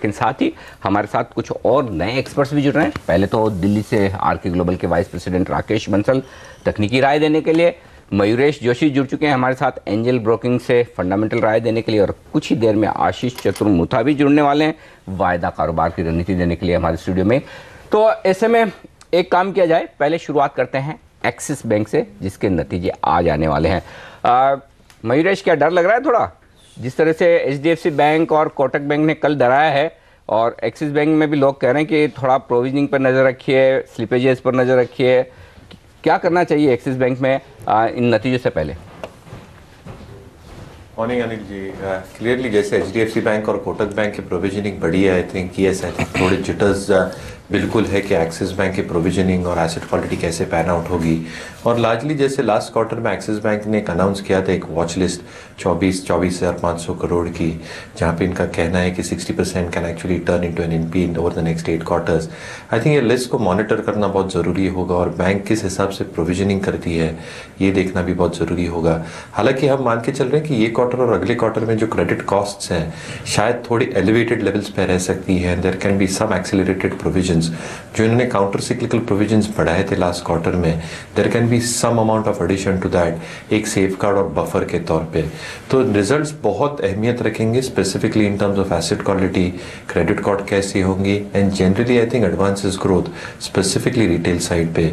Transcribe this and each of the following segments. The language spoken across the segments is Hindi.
लेकिन साथ ही हमारे साथ कुछ और नए एक्सपर्ट्स भी जुड़ रहे हैं। पहले तो दिल्ली से आरके ग्लोबल के वाइस प्रेसिडेंट राकेश बंसल तकनीकी राय देने के लिए, मयूरेश जोशी जुड़ चुके हैं हमारे साथ एंजल ब्रोकिंग से फंडामेंटल राय देने के लिए, और कुछ ही देर में आशीष चतुर्मुथा भी जुड़ने वाले हैं वायदा कारोबार की रणनीति देने के लिए हमारे स्टूडियो में। तो ऐसे में एक काम किया जाए, पहले शुरुआत करते हैं एक्सिस बैंक से जिसके नतीजे आज आने वाले हैं। मयूरेश, क्या डर लग रहा है थोड़ा? जिस तरह से एचडीएफसी बैंक और कोटक बैंक ने कल डराया है, और एक्सिस बैंक में भी लोग कह रहे हैं कि थोड़ा प्रोविजनिंग पर नज़र रखिए, स्लिपेजेस पर नज़र रखिए, क्या करना चाहिए एक्सिस बैंक में इन नतीजों से पहले? मॉर्निंग अनिल जी, क्लियरली जैसे एचडीएफसी बैंक और कोटक बैंक की प्रोविजनिंग बढ़ी है, I think yes, I think थोड़े जिटर्स बिल्कुल है कि एक्सिस बैंक की प्रोविजनिंग और एसेट क्वालिटी कैसे पैन आउट होगी। और लार्जली जैसे लास्ट क्वार्टर में एक्सिस बैंक ने एक अनाउंस किया था एक वॉच लिस्ट 24,500 करोड़ की, जहाँ पे इनका कहना है कि 60% can actually turn into an NP in over the next 8 quarters. I think ये लिस्ट को मॉनिटर करना बहुत ज़रूरी होगा और बैंक किस हिसाब से प्रोविजनिंग करती है ये देखना भी बहुत ज़रूरी होगा। हालांकि हम मान के चल रहे हैं कि ये क्वार्टर और अगले क्वार्टर में जो क्रेडिट कॉस्ट्स हैं शायद थोड़ी एलिवेटेड लेवल्स पे रह सकती है। There can be some accelerated provisions जो इन्होंने काउंटर सिक्लिकल प्रोविजंस बढ़ाए थे लास्ट क्वार्टर में, there can be some amount of addition to that, एक सेफगार्ड और बफर के तौर पे। तो रिजल्ट्स बहुत अहमियत रखेंगे specifically in terms of asset quality, credit cost कैसी होंगी, and generally I think advances growth specifically retail side पे।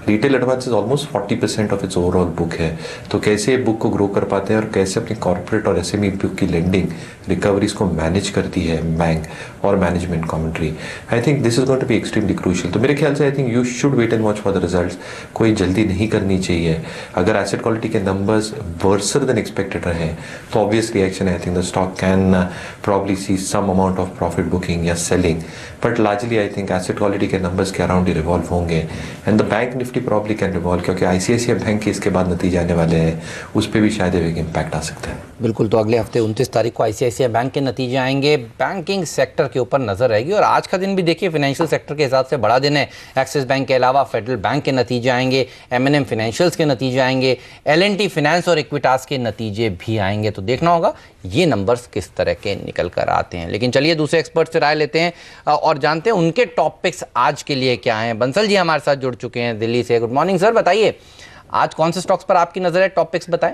Retail advances almost 40% of its overall book है, तो कैसे बुक को ग्रो कर पाते हैं और कैसे अपनी कॉर्पोरेट और एसएमई बुक की लेंडिंग रिकवरीज को मैनेज करती है बैंक और management commentary. I think this is going to be extremely crucial. तो मेरे ख्याल से I think you should wait and watch for the results. कोई जल्दी नहीं करनी चाहिए। अगर एसेट क्वालिटी के नंबर्स वर्सर देन एक्सपेक्टेड रहे तो obvious reaction I think the stock can probably see some amount of profit booking या selling, but largely I think asset quality के नंबर्स के अराउंड ही रिवॉल्व होंगे and the bank Nifty probably can revolve, क्योंकि आईसीआईसीआई बैंक के इसके बाद नतीजे आने वाले हैं, उस पर भी शायद एक इम्पैक्ट आ सकता है। बिल्कुल, तो अगले हफ्ते 29 तारीख को आईसीआईसीआई बैंक के नतीजे आएंगे, बैंकिंग सेक्टर के ऊपर नजर रहेगी। और आज का दिन भी देखिए फाइनेंशियल सेक्टर के हिसाब से बड़ा दिन है। एक्सिस बैंक के अलावा फेडरल बैंक के नतीजे आएंगे, एमएनएम फाइनेंशियल्स के नतीजे आएंगे, एलएनटी फाइनेंस और इक्विटास के नतीजे भी आएंगे। तो देखना होगा ये नंबर्स किस तरह के निकल कर आते हैं। लेकिन चलिए दूसरे एक्सपर्ट से राय लेते हैं और जानते हैं उनके टॉपिक्स आज के लिए क्या हैं। बंसल जी हमारे साथ जुड़ चुके हैं दिल्ली से। गुड मॉर्निंग सर, बताइए आज कौन से स्टॉक्स पर आपकी नजर है, टॉपिक्स बताएं।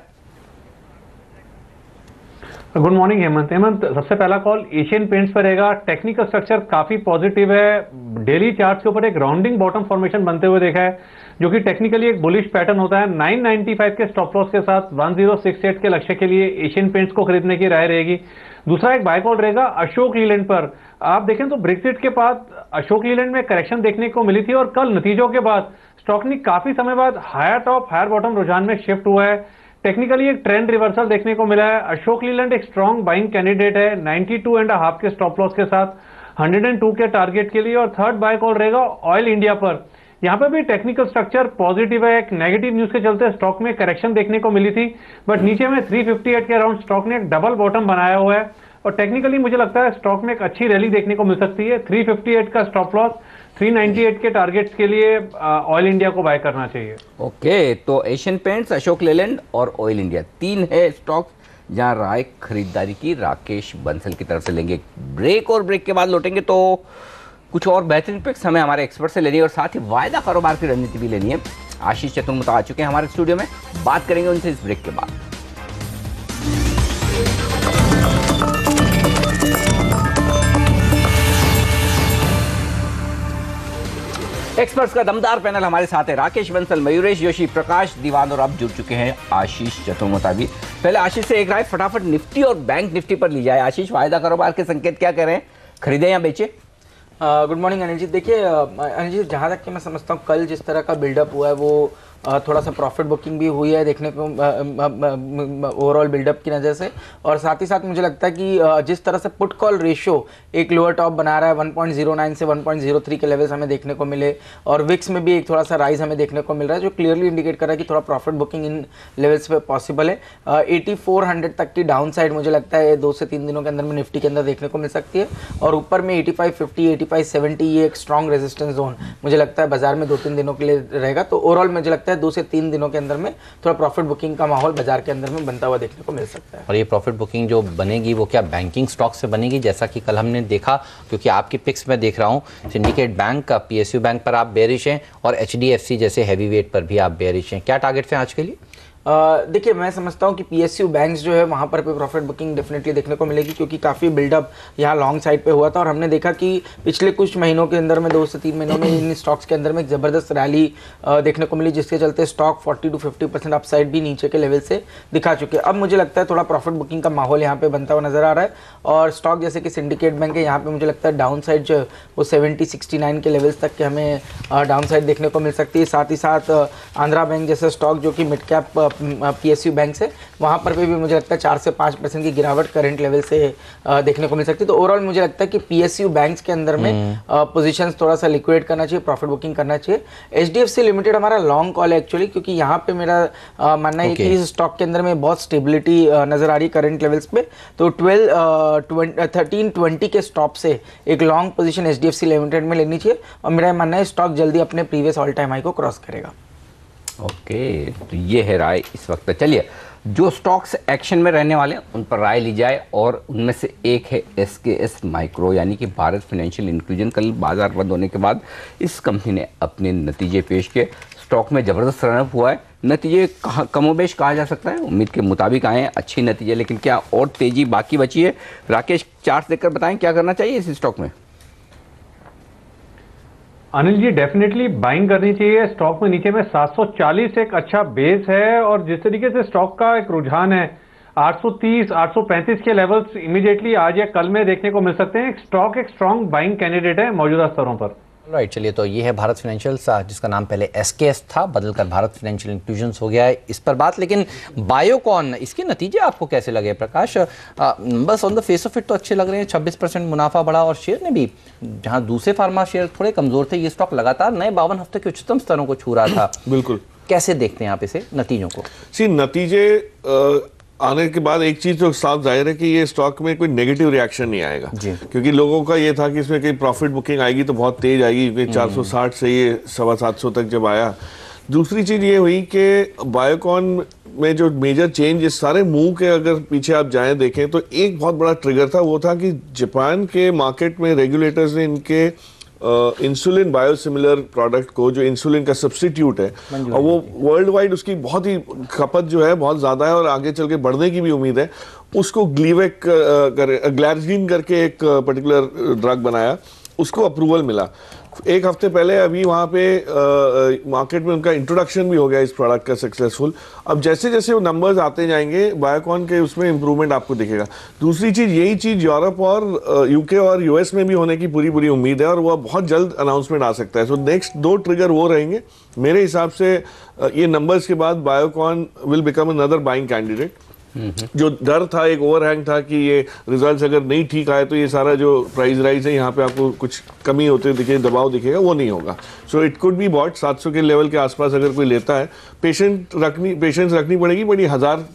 Good morning Hemant. सबसे पहला कॉल एशियन पेंट्स पर रहेगा। टेक्निकल स्ट्रक्चर काफी पॉजिटिव है। डेली चार्ट के ऊपर एक राउंडिंग बॉटम फॉर्मेशन बनते हुए देखा है, जो कि टेक्निकली एक बुलिश पैटर्न होता है। 995 के स्टॉप लॉस के साथ 1068 के लक्ष्य के लिए एशियन पेंट्स को खरीदने की राय रहेगी। दूसरा एक बाय कॉल रहेगा अशोक लीलैंड पर। आप देखें तो ब्रेक्सिट के बाद अशोक लीलैंड में करेक्शन देखने को मिली थी और कल नतीजों के बाद स्टॉक ने काफी समय बाद हायर टॉप हायर बॉटम रुझान में शिफ्ट हुआ है। टेक्निकली एक ट्रेंड रिवर्सल देखने को मिला है। अशोक लीलैंड एक स्ट्रॉन्ग बाइंग कैंडिडेट है 92.5 के स्टॉप लॉस के साथ 102 के टारगेट के लिए। और थर्ड बाय कॉल रहेगा ऑयल इंडिया पर। यहाँ पे भी टेक्निकल स्ट्रक्चर पॉजिटिव है। एक नेगेटिव न्यूज के चलते स्टॉक में करेक्शन देखने को मिली थी, बट नीचे में 358 के अराउंड स्टॉक ने एक डबल बॉटम बनाया हुआ है और टेक्निकली मुझे लगता है स्टॉक में एक अच्छी रैली देखने को मिल सकती है। 358 का स्टॉप लॉस, 398 के टारगेट्स के लिए ऑयल इंडिया को बाय करना चाहिए। ओके, तो एशियन पेंट्स, अशोक लेलैंड और ऑयल इंडिया, तीन है स्टॉक्स जहां राय खरीदारी की राकेश बंसल की तरफ से लेंगे। ब्रेक और ब्रेक के बाद लौटेंगे तो कुछ और बेहतरीन पिक्स हमें हमारे एक्सपर्ट से लेनी है और साथ ही वायदा कारोबार की रणनीति भी लेनी है। आशीष चतुर्मुथा आ चुके हैं हमारे स्टूडियो में, बात करेंगे उनसे इस ब्रेक के बाद। एक्सपर्ट्स का दमदार पैनल हमारे साथ है। राकेश बंसल, मयूरेश जोशी, प्रकाश दीवान और अब जुड़ चुके हैं आशीष चतुर्मुथा भी। पहले आशीष से एक राय फटाफट निफ्टी और बैंक निफ्टी पर ली जाए। आशीष, वायदा कारोबार के संकेत क्या कह रहे हैं, खरीदें या बेचें? Good morning Anil ji. देखिए अनिल जी, जहाँ तक कि मैं समझता हूँ कल जिस तरह का बिल्डअप हुआ है वो थोड़ा सा प्रॉफिट बुकिंग भी हुई है देखने को ओवरऑल बिल्डअप की नज़र से। और साथ ही साथ मुझे लगता है कि जिस तरह से पुट कॉल रेशियो एक लोअर टॉप बना रहा है 1.09 से 1.03 के लेवल्स हमें देखने को मिले और विक्स में भी एक थोड़ा सा राइज हमें देखने को मिल रहा है, जो क्लियरली इंडिकेट कर रहा है कि थोड़ा प्रॉफिट बुकिंग इन लेवल्स पे पॉसिबल है। 8400 तक की डाउन साइड मुझे लगता है 2 से 3 दिनों के अंदर में निफ्टी के अंदर देखने को मिल सकती है और ऊपर में 8550 8570 ये एक स्ट्रॉन्ग रेजिस्टेंस जोन मुझे लगता है बाजार में 2-3 दिनों के लिए रहेगा। तो ओवरऑल मुझे लगता है लगता है 2 से 3 दिनों के अंदर में थोड़ा प्रॉफिट बुकिंग का माहौल बाजार के अंदर में बनता हुआ देखने को मिल सकता है। और ये प्रॉफिट बुकिंग जो बनेगी वो क्या बैंकिंग स्टॉक से बनेगी, जैसा कि कल हमने देखा? क्योंकि आपकी पिक्स में देख रहा हूँ सिंडिकेट बैंक का, PSU बैंक पर आप बेयरिश हैं और HDFC जैसे हैवी वेट पर भी आप बेयरिश हैं। क्या टारगेट्स हैं आज के लिए? देखिए, मैं समझता हूँ कि PSU बैंक्स जो है वहाँ पर भी प्रॉफिट बुकिंग डेफिनेटली देखने को मिलेगी, क्योंकि काफ़ी बिल्डअप यहाँ लॉन्ग साइड पे हुआ था और हमने देखा कि पिछले कुछ महीनों के अंदर में 2 से 3 महीनों में इन स्टॉक्स के अंदर में एक ज़बरदस्त रैली देखने को मिली, जिसके चलते स्टॉक 40 to 50% अपसाइड भी नीचे के लेवल से दिखा चुके हैं। अब मुझे लगता है थोड़ा प्रॉफिट बुकिंग का माहौल यहाँ पे बनता हुआ नजर आ रहा है और स्टॉक जैसे कि सिंडिकेट बैंक है, यहाँ पे मुझे लगता है डाउन साइड जो वो 70-69 के लेवल्स तक के हमें डाउन साइड देखने को मिल सकती है। साथ ही साथ आंध्रा बैंक जैसे स्टॉक जो कि मिड कैप PSU बैंक से, वहाँ पर भी मुझे लगता है 4 से 5% की गिरावट करंट लेवल से देखने को मिल सकती है। तो ओवरऑल मुझे लगता है कि PSU बैंक्स के अंदर में पोजीशंस थोड़ा सा लिक्विडेट करना चाहिए, प्रॉफिट बुकिंग करना चाहिए। HDFC लिमिटेड हमारा लॉन्ग कॉल है एक्चुअली, क्योंकि यहाँ पे मेरा मानना है कि इस स्टॉक के अंदर में बहुत स्टेबिलिटी नजर आ रही है करंट लेवल्स पे। तो 1320 के स्टॉप से एक लॉन्ग पोजीशन HDFC लिमिटेड में लेनी चाहिए और मेरा मानना है स्टॉक जल्दी अपने प्रीवियस ऑल टाइम हाई को क्रॉस करेगा। ओके, तो ये है राय इस वक्त। चलिए, जो स्टॉक्स एक्शन में रहने वाले हैं उन पर राय ली जाए और उनमें से एक है SKS माइक्रो यानी कि भारत फाइनेंशियल इंक्लूजन। कल बाजार बंद होने के बाद इस कंपनी ने अपने नतीजे पेश किए, स्टॉक में ज़बरदस्त रनअप हुआ है। नतीजे कमोबेश कहा जा सकता है, उम्मीद के मुताबिक आए हैं, अच्छी नतीजे, लेकिन क्या और तेज़ी बाकी बची है? राकेश, चार्ट देखकर बताएं क्या करना चाहिए इस स्टॉक में? अनिल जी, डेफिनेटली बाइंग करनी चाहिए। स्टॉक में नीचे में 740 एक अच्छा बेस है और जिस तरीके से स्टॉक का एक रुझान है 830 835 के लेवल्स इमीडिएटली आज या कल में देखने को मिल सकते हैं। स्टॉक एक स्ट्रॉन्ग बाइंग कैंडिडेट है मौजूदा स्तरों पर। राइट, चलिए, तो ये है भारत फाइनेंशियल, जिसका नाम पहले SKS था, बदलकर भारत फाइनेंशियल इंक्लूजन्स हो गया है, इस पर बात। लेकिन बायोकॉन, इसके नतीजे आपको कैसे लगे प्रकाश? बस on the face of it तो अच्छे लग रहे हैं, 26% मुनाफा बढ़ा और शेयर ने भी, जहां दूसरे फार्मा शेयर थोड़े कमजोर थे, ये स्टॉक लगातार नए 52 हफ्ते के उच्चतम स्तरों को छू रहा था। बिल्कुल। कैसे देखते हैं आप इसे नतीजों को? नतीजे आने के बाद एक चीज तो साफ जाहिर है कि ये स्टॉक में कोई नेगेटिव रिएक्शन नहीं आएगा, क्योंकि लोगों का ये था कि इसमें कहीं प्रॉफिट बुकिंग आएगी तो बहुत तेज आएगी, क्योंकि 460 से ये 750 तक जब आया। दूसरी चीज ये हुई कि बायोकॉन में जो मेजर चेंज, इस सारे मूव के अगर पीछे आप जाएं देखें तो एक बहुत बड़ा ट्रिगर था, वो था कि जापान के मार्केट में रेगुलेटर्स ने इनके इंसुलिन बायोसिमिलर प्रोडक्ट को, जो इंसुलिन का सब्स्टिट्यूट है और वो वर्ल्ड वाइड उसकी बहुत ही खपत जो है बहुत ज़्यादा है और आगे चल के बढ़ने की भी उम्मीद है, उसको ग्लैरिजीन करके एक पर्टिकुलर ड्रग बनाया, उसको अप्रूवल मिला। एक हफ्ते पहले अभी वहाँ पे मार्केट में उनका इंट्रोडक्शन भी हो गया इस प्रोडक्ट का सक्सेसफुल। अब जैसे जैसे वो नंबर्स आते जाएंगे बायोकॉन के, उसमें इंप्रूवमेंट आपको दिखेगा। दूसरी चीज़, यही चीज़ यूरोप और UK और US में भी होने की पूरी उम्मीद है और वो बहुत जल्द अनाउंसमेंट आ सकता है। सो नेक्स्ट 2 ट्रिगर वो रहेंगे मेरे हिसाब से। ये नंबर्स के बाद Biocon will become another buying candidate. जो डर था, एक ओवरहैंग था कि ये रिजल्ट्स अगर नहीं ठीक आए तो ये सारा जो प्राइस राइज है यहाँ पे आपको कुछ कमी होते दिखे, दबाव दिखेगा, वो नहीं होगा। So it could be bought 700 के लेवल के आसपास अगर कोई लेता है, पेशेंस रखनी पड़ेगी, बट ये 1000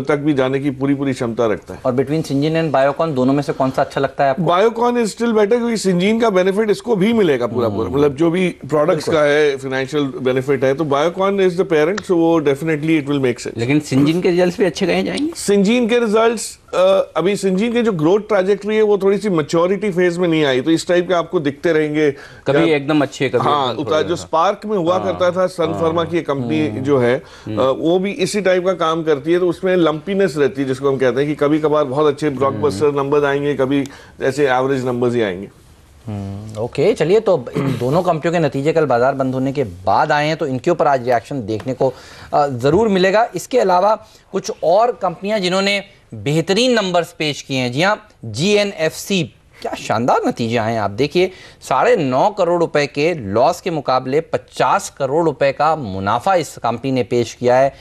तक भी जाने की पूरी क्षमता रखता है। और बिटवीन सिंजीन एंड बायोकॉन दोनों में से कौन सा अच्छा लगता है आपको? बायोकॉन इज स्टिल बेटर, क्योंकि सिंजीन का बेनिफिट इसको भी मिलेगा पूरा, मतलब जो भी प्रोडक्ट्स का है फाइनेंशियल बेनिफिट है, तो बायोकॉन इज द पेरेंट, सो वो definitely it will make sense. लेकिन सिंजीन के रिजल्ट्स भी अच्छे कहे जाएंगे। सिंजीन के रिजल्ट्स अभी सिंजीन के जो ग्रोथ ट्रैजेक्टरी है वो थोड़ी सी मैच्योरिटी फेज में नहीं आई, तो इस टाइप के आपको दिखते रहेंगे, कभी एकदम अच्छे, कभी हाँ उतार। जो स्पार्क में हुआ करता था, सन फार्मा की कंपनी जो है वो भी इसी टाइप का काम करती है, तो उसमें लंपीनेस रहती है, जिसको हम कहते हैं कि कभी कभार बहुत अच्छे ब्लॉकबस्टर नंबर्स आएंगे, कभी ऐसे एवरेज नंबर्स ही आएंगे। ओके, चलिए, तो इन दोनों कंपनियों के नतीजे कल बाजार बंद होने के बाद आए हैं, तो इनके ऊपर आज रिएक्शन देखने को ज़रूर मिलेगा। इसके अलावा कुछ और कंपनियां जिन्होंने बेहतरीन नंबर्स पेश किए हैं, जी हाँ, GNFC, क्या शानदार नतीजे आए हैं। आप देखिए, 9.5 करोड़ रुपए के लॉस के मुकाबले 50 करोड़ रुपए का मुनाफा इस कंपनी ने पेश किया है।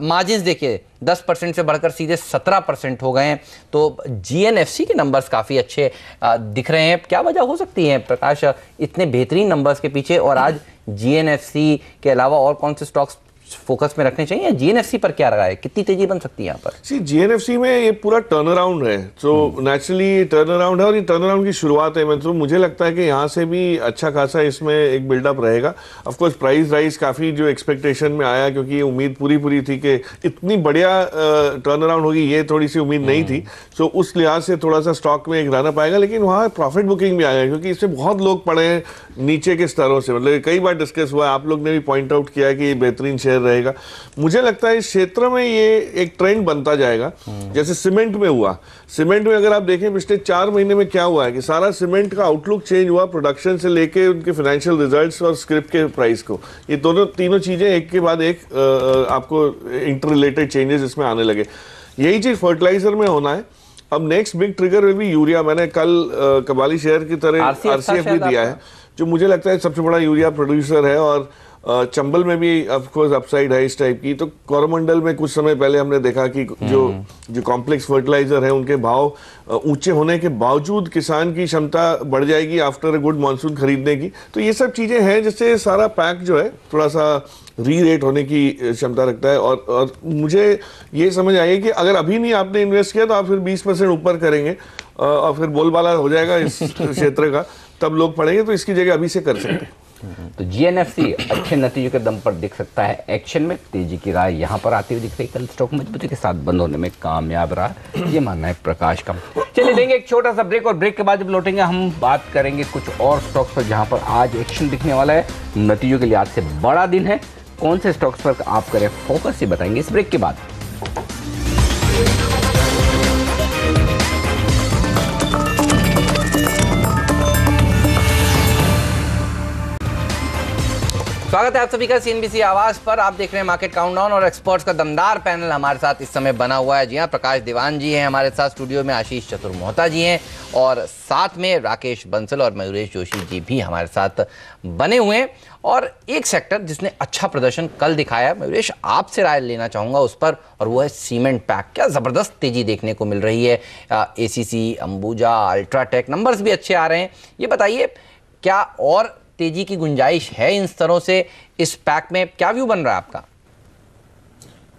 मार्जिन्स देखिए 10% से बढ़कर सीधे 17% हो गए हैं। तो GNFC के नंबर्स काफ़ी अच्छे दिख रहे हैं। क्या वजह हो सकती है प्रकाश इतने बेहतरीन नंबर्स के पीछे? और आज GNFC के अलावा और कौन से स्टॉक्स फोकस में रखने चाहिए, या जीएनएफसी पर क्या रहा है, कितनी तेजी बन सकती है यहाँ पर? जीएनएफसी में ये पूरा टर्न अराउंड है, तो नेचुरली टर्न अराउंड है और ये टर्न अराउंड की शुरुआत है। तो मुझे लगता है कि यहाँ से भी अच्छा खासा इसमें एक बिल्डअप रहेगा। ऑफ कोर्स प्राइस राइज काफी जो एक्सपेक्टेशन में आया, क्योंकि ये उम्मीद पूरी थी कि इतनी बढ़िया टर्न अराउंड होगी, ये थोड़ी सी उम्मीद नहीं थी। सो उस लिहाज से थोड़ा सा स्टॉक में एक रनअप आएगा, लेकिन वहाँ प्रॉफिट बुकिंग भी आएगा, क्योंकि इसमें बहुत लोग पड़े हैं नीचे के स्तरों से। मतलब कई बार डिस्कस हुआ, आप लोग ने भी पॉइंट आउट किया कि ये बेहतरीन शेयर रहेगा। मुझे लगता है इस क्षेत्र में ये एक ट्रेंड बनता जाएगा, जैसे सीमेंट में हुआ। सीमेंट में अगर आप देखें पिछले 4 महीने में क्या हुआ है कि सारा सीमेंट का आउटलुक चेंज हुआ, प्रोडक्शन से लेके उनके फाइनेंशियल रिजल्ट्स और स्क्रिप्ट के प्राइस को। ये तीनों चीजें एक के बाद एक आपको इंटर रिलेटेड चेंजेस इसमें आने लगे। यही चीज फर्टिलाइजर में होना है। अब नेक्स्ट बिग ट्रिगर में भी यूरिया, मैंने कल कबाली शेयर की तरह आरसीएफ भी दिया है, जो मुझे लगता है सबसे बड़ा यूरिया प्रोड्यूसर है, और चंबल में भी ऑफ कोर्स अपसाइड है इस टाइप की। तो कोरोमंडल में कुछ समय पहले हमने देखा कि जो कॉम्प्लेक्स फर्टिलाइजर है उनके भाव ऊंचे होने के बावजूद किसान की क्षमता बढ़ जाएगी आफ्टर अ गुड मानसून खरीदने की। तो ये सब चीजें हैं जिससे सारा पैक जो है थोड़ा सा री-रेट होने की क्षमता रखता है। और मुझे ये समझ आई कि अगर अभी नहीं आपने इन्वेस्ट किया तो आप फिर 20% ऊपर करेंगे और फिर बोलबाला हो जाएगा इस क्षेत्र का, तब लोग पढ़ेंगे। तो इसकी जगह अभी से कर सकते हैं। तो जीएनएफसी अच्छे नतीजों के दम पर दिख सकता है एक्शन में, तेजी की राय यहां पर आती हुई दिख रही। कल स्टॉक मजबूती के साथ बंद होने में कामयाब रहा, ये मानना है प्रकाश का। चलिए लेंगे एक छोटा सा ब्रेक, और ब्रेक के बाद जब लौटेंगे हम बात करेंगे कुछ और स्टॉक्स पर जहां पर आज एक्शन दिखने वाला है। नतीजों के लिए आज से बड़ा दिन है, कौन से स्टॉक्स पर आप करें फोकस, ये बताएंगे इस ब्रेक के बाद। स्वागत है आप सभी का सीएनबीसी आवाज पर। आप देख रहे हैं मार्केट काउंटडाउन, और एक्सपर्ट्स का दमदार पैनल हमारे साथ इस समय बना हुआ है। जी हाँ, प्रकाश दीवान जी हैं हमारे साथ स्टूडियो में, आशीष चतुर्मोहता जी हैं, और साथ में राकेश बंसल और मयूरेश जोशी जी भी हमारे साथ बने हुए हैं। और एक सेक्टर जिसने अच्छा प्रदर्शन कल दिखाया है, मयूरेश आपसे राय लेना चाहूँगा उस पर, और वो है सीमेंट पैक। क्या ज़बरदस्त तेज़ी देखने को मिल रही है। एसीसी, अंबुजा, अल्ट्राटेक, नंबर्स भी अच्छे आ रहे हैं। ये बताइए क्या और तेजी की गुंजाइश है इन स्तरों से? इस पैक में क्या व्यू बन रहा है आपका?